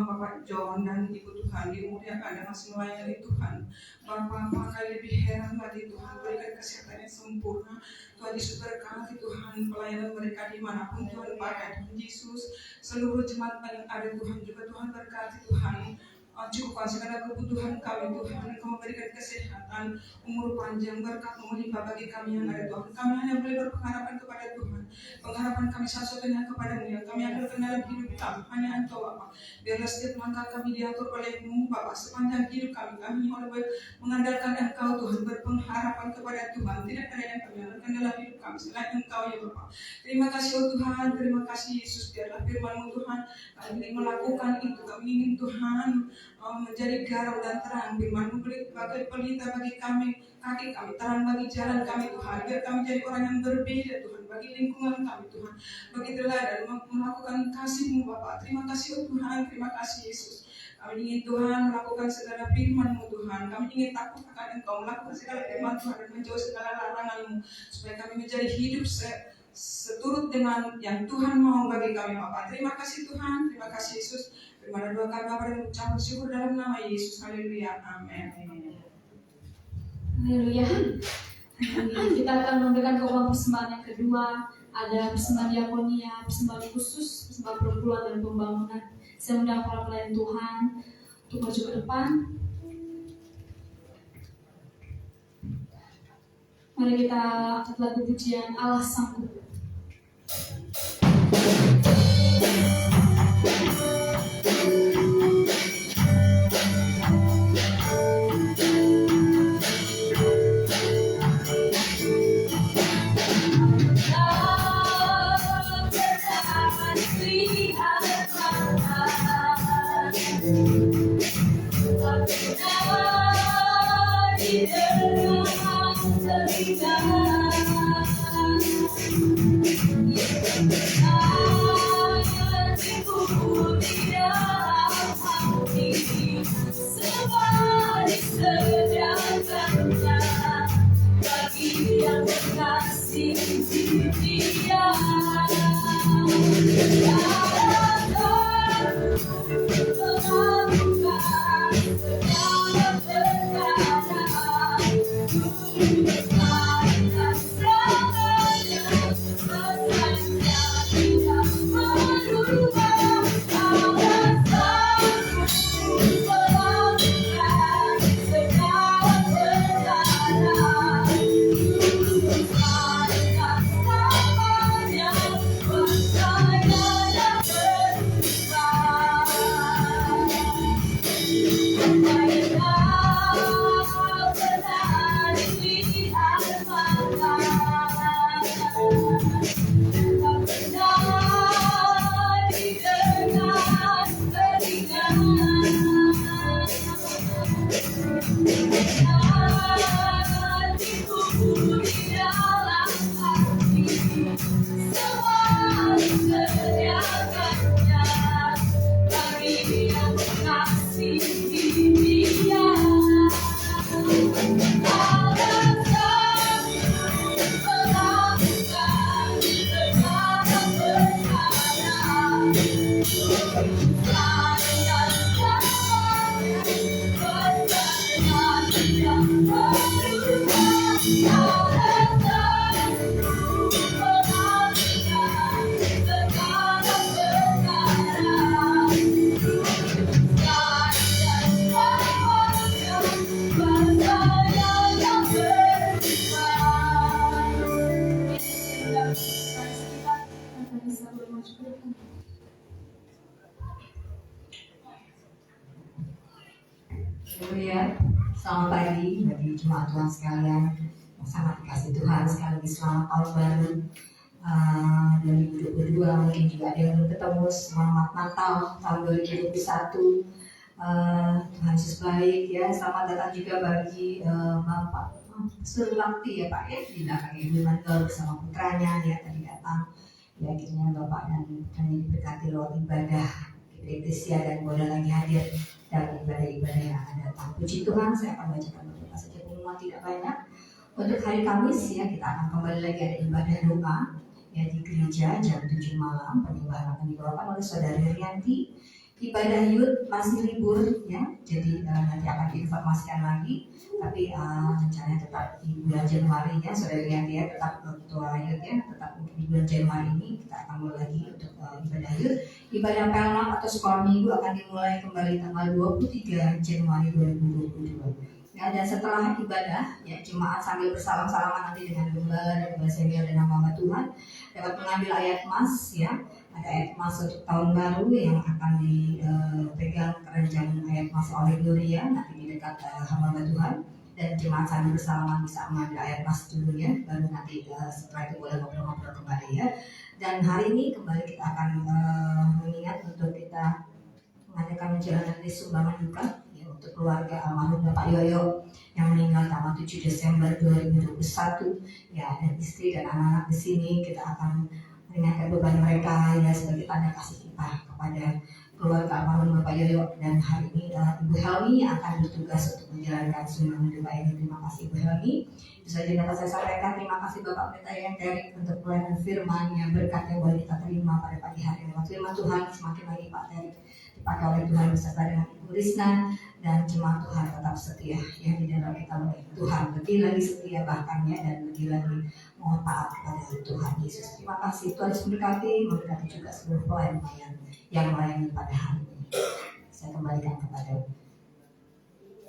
Bapak John dan Ibu Tuhan dimuliakan dan masih melayani Tuhan. Bapak pakai lebih heran lagi Tuhan, berikan kesehatan yang sempurna Tuhan Yesus, berkati Tuhan pelayanan mereka dimanapun Tuhan pakai Tuhan Yesus. Seluruh jemaat yang ada Tuhan juga Tuhan berkati Tuhan. Cukupkan segala kebutuhan kami Tuhan. Engkau memberikan kesehatan, umur panjang, berkat melimpah bagi kami yang ada Tuhan. Kami hanya boleh berpengharapan kepada Tuhan. Pengharapan kami satu-satunya kepada-Mu yang kami andalkan dalam hidup kami. Hanya Engkau Bapa. Biarlah setiap langkah kami diatur oleh-Mu Bapa. Sepanjang hidup kami boleh mengandalkan Engkau Tuhan, berpengharapan kepada Tuhan. Tidak ada yang kami andalkan dalam hidup kami selain Engkau ya Bapa. Terima kasih oh Tuhan, terima kasih Yesus. Biarlah firman-Mu Tuhan, kami ingin melakukan itu. Kami ingin Tuhan menjadi garam dan terang. Firman-Mu sebagai pelita bagi kami, kaki kami, terang bagi jalan kami Tuhan. Biar kami jadi orang yang berbeda Tuhan, bagi lingkungan kami Tuhan, bagi teladan melakukan kasih-Mu Bapa. Terima kasih oh Tuhan, terima kasih Yesus. Kami ingin Tuhan melakukan segala firman-Mu Tuhan. Kami ingin takut akan Engkau, melakukan segala firman Tuhan dan menjauh segala larangan-Mu, supaya kami menjadi hidup seturut dengan yang Tuhan mau bagi kami Bapa. Terima kasih Tuhan, terima kasih Yesus. Terima doa kami Bapa dan ucapan syukur dalam nama Yesus. Haleluya. Amin. Haleluya. Kita akan memberikan korban persembahan yang kedua. Ada persembahan diakonia, persembahan khusus, persembahan perpuluhan dan pembangunan. Saya undang para pelayan Tuhan untuk maju ke depan. Mari kita angkat lagu pujian Allah Sanggup. Haleluya. Selamat pagi bagi jemaat Tuhan sekalian yang sangat dikasih Tuhan. Sekali lagi selamat tahun baru 2022. Mungkin juga ada yang belum ketemu. Selamat Natal tahun 2021. Tuhan Yesus baik ya. Selamat datang juga bagi Bapak Surlakti ya Pak ya, di belakang Ibu Mandor bersama putranya ya tadi datang. Ya akhirnya Bapak dan putranya diberkati lewat ibadah Eklesia dan boleh lagi hadir dalam ibadah-ibadah yang akan datang. Puji Tuhan, saya akan bacakan beberapa saja pengumuman tidak banyak. Untuk hari Kamis ya kita akan kembali lagi ada ibadah doa ya di gereja jam 7 malam. Penyembahan akan dibawakan oleh Saudari Rianti. Ibadah Yud masih libur ya, jadi nanti akan diinformasikan lagi. Tapi rencananya tetap di bulan Januari ya, Saudari Rianti ya, tetap ketua Yud ya, tetap di bulan Januari ini kita akan mulai lagi untuk ibadah Yud. Ibadah Pelmak atau sekolah minggu akan dimulai kembali tanggal 23 Januari 2022. Ya, dan setelah ibadah, ya jemaat sambil bersalam-salaman nanti dengan gembala dan gembala senior dan hamba Tuhan dapat mengambil ayat mas ya. Ada ayat mas untuk tahun baru yang akan dipegang keranjang ayat mas oleh Gloria nanti di dekat hamba Tuhan, dan jemaat sambil bersalaman bisa mengambil ayat mas dulu ya, baru nanti setelah itu boleh ngobrol-ngobrol kembali ya. Dan hari ini kembali kita akan mengingat untuk kita mengadakan menjalankan sumbangan duka ya, untuk keluarga almarhum Bapak Yoyo yang meninggal tanggal 7 Desember 2021 ya, dan istri dan anak-anak di sini kita akan meringankan beban mereka ya sebagai tanda kasih kita kepada keluarga almarhum Bapak Yoyo. Dan hari ini Ibu Helmi yang akan bertugas untuk menjalankan sumbangan duka ini. Terima kasih Ibu Helmi. Itu saja dapat saya sampaikan. Terima kasih Bapak Pendeta yang Terik untuk pelayanan firman yang berkat yang boleh kita terima pada pagi hari ini. Firman Tuhan semakin lagi Pak Terik dipakai oleh Tuhan beserta dengan Ibu Risna, dan jemaat Tuhan tetap setia ya di dalam kita oleh Tuhan, lebih lagi setia bahkan ya, dan lebih lagi mohon taat kepada Tuhan Yesus. Terima kasih. Tuhan Yesus memberkati juga seluruh pelayan yang melayani pada hari ini. Saya kembalikan kepada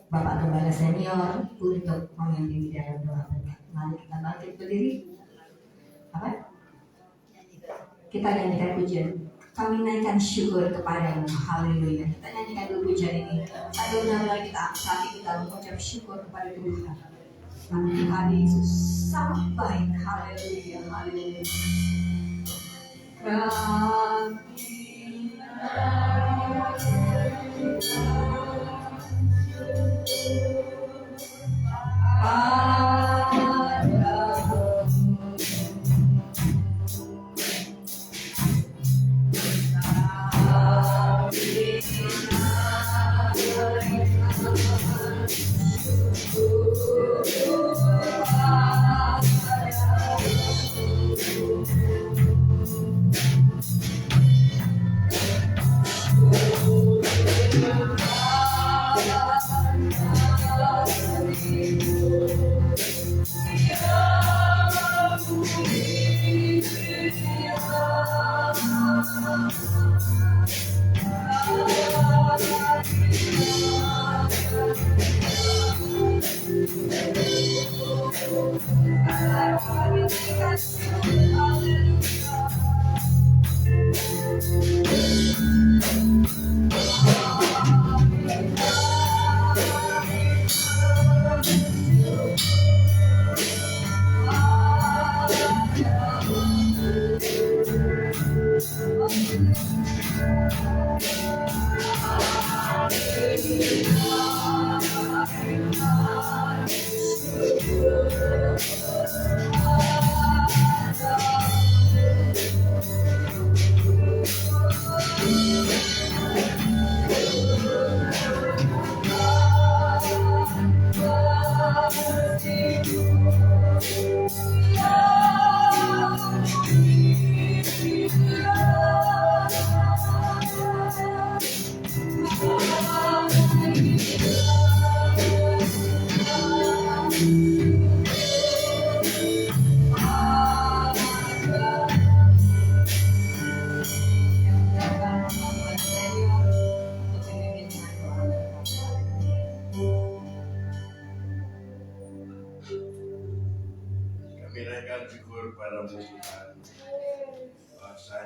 Bapak Gembala Senior untuk memimpin di dalam doa berkat. Mari kita bangkit berdiri. Apa? Kita nyanyikan pujian. Kami naikkan syukur kepadamu. Haleluya. Kita nyanyikan dulu pujian ini. Sambil benar-benar kita saat kita mengucap syukur kepada Tuhan. Karena Tuhan Yesus sangat baik. Haleluya. Haleluya.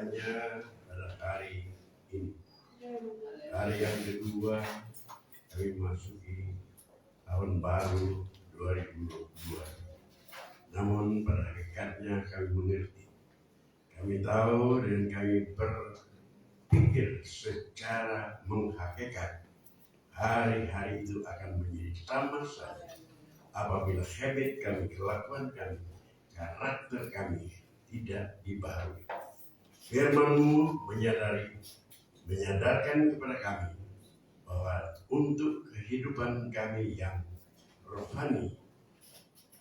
hanya pada hari ini. Hari yang kedua kami masuki tahun baru 2022. Namun pada hakikatnya kami mengerti, kami tahu dan kami berpikir secara menghakikat hari-hari itu akan menjadi sama saja apabila habit kami, kelakuan kami, karakter kami tidak dibaharui. Firman-Mu menyadarkan kepada kami bahwa untuk kehidupan kami yang rohani,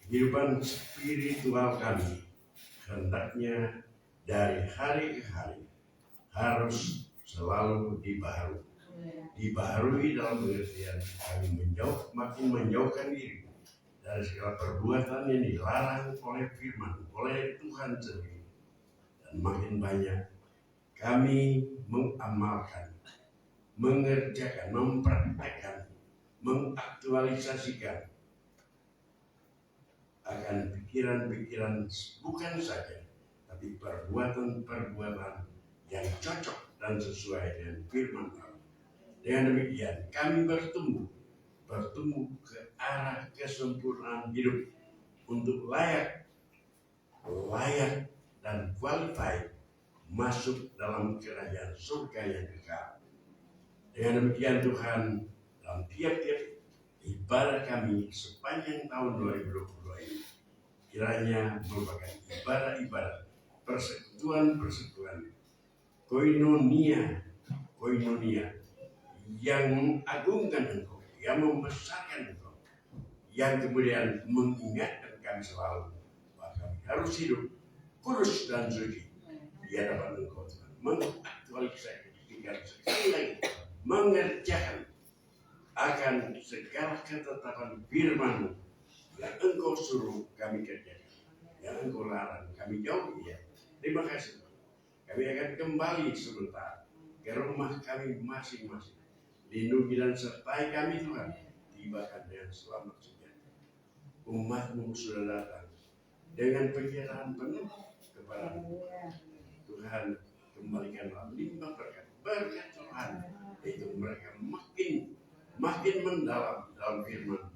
kehidupan spiritual kami, hendaknya dari hari ke hari harus selalu dibaharui. Dibaharui dalam pengertian kami makin menjauhkan diri dari segala perbuatan yang dilarang oleh firman, oleh Tuhan sendiri. Dan makin banyak kami mengamalkan, mengerjakan, mempraktekkan, mengaktualisasikan akan pikiran-pikiran bukan saja, tapi perbuatan-perbuatan yang cocok dan sesuai dengan firman Allah. Dengan demikian kami bertumbuh ke arah kesempurnaan hidup untuk layak dan qualified masuk dalam kerajaan surga yang kekal. Dengan demikian Tuhan, dalam tiap-tiap ibadah kami sepanjang tahun 2022 ini kiranya merupakan ibadah-ibadah, persekutuan-persekutuan, koinonia yang mengagungkan Engkau, yang membesarkan Engkau, yang kemudian mengingatkan kami selalu bahwa kami harus hidup kudus dan suci di hadapan Engkau, Tuhan. Mengaktualisasikan sekali lagi, mengerjakan akan segala ketetapan firman-Mu yang Engkau suruh kami kerjakan, yang Engkau larang kami jauhi. Ya. Terima kasih Tuhan. Kami akan kembali sebentar ke rumah kami masing-masing. Lindungi dan sertai kami Tuhan, tibakan dengan selamat sejahtera. Umat-Mu sudah datang dengan perkiraan penuh kepada Tuhan. Kembalikanlah limpah berkat Tuhan, itu mereka makin mendalam dalam firman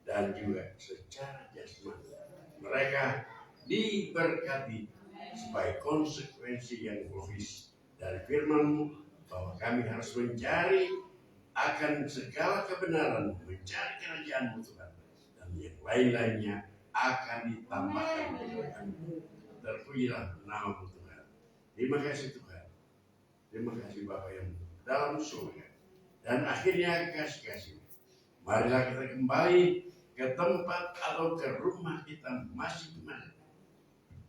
dan juga secara jasmani mereka diberkati supaya konsekuensi yang logis dari firman-Mu bahwa kami harus mencari akan segala kebenaran, mencari kerajaan-Mu Tuhan, dan yang lain-lainnya akan ditambahkan kepada kami. Terpujilah nama-Mu Tuhan. Terima kasih Tuhan. Terima kasih Bapa yang dalam surga. Dan akhirnya kasih-kasih. Marilah kita kembali ke tempat atau ke rumah kita masing-masing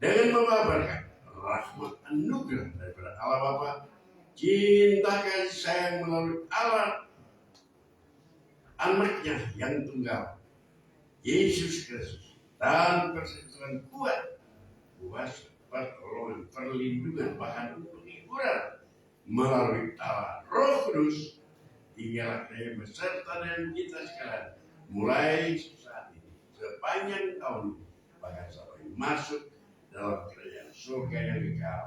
dengan membawa berkat, rahmat, anugerah daripada Allah Bapa, cinta kasih sayang melalui Allah Anaknya yang tunggal, Yesus Kristus, dan persekutuan kuat, kuasa, pertolongan, perlindungan, bahkan penghiburan melalui Allah Roh Kudus, tinggallah kiranya beserta dengan kita sekalian, mulai saat ini, sepanjang tahun ini, bahkan sampai masuk dalam kerajaan surga yang kekal,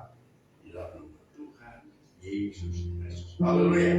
di dalam nama Tuhan Yesus Kristus. Haleluya.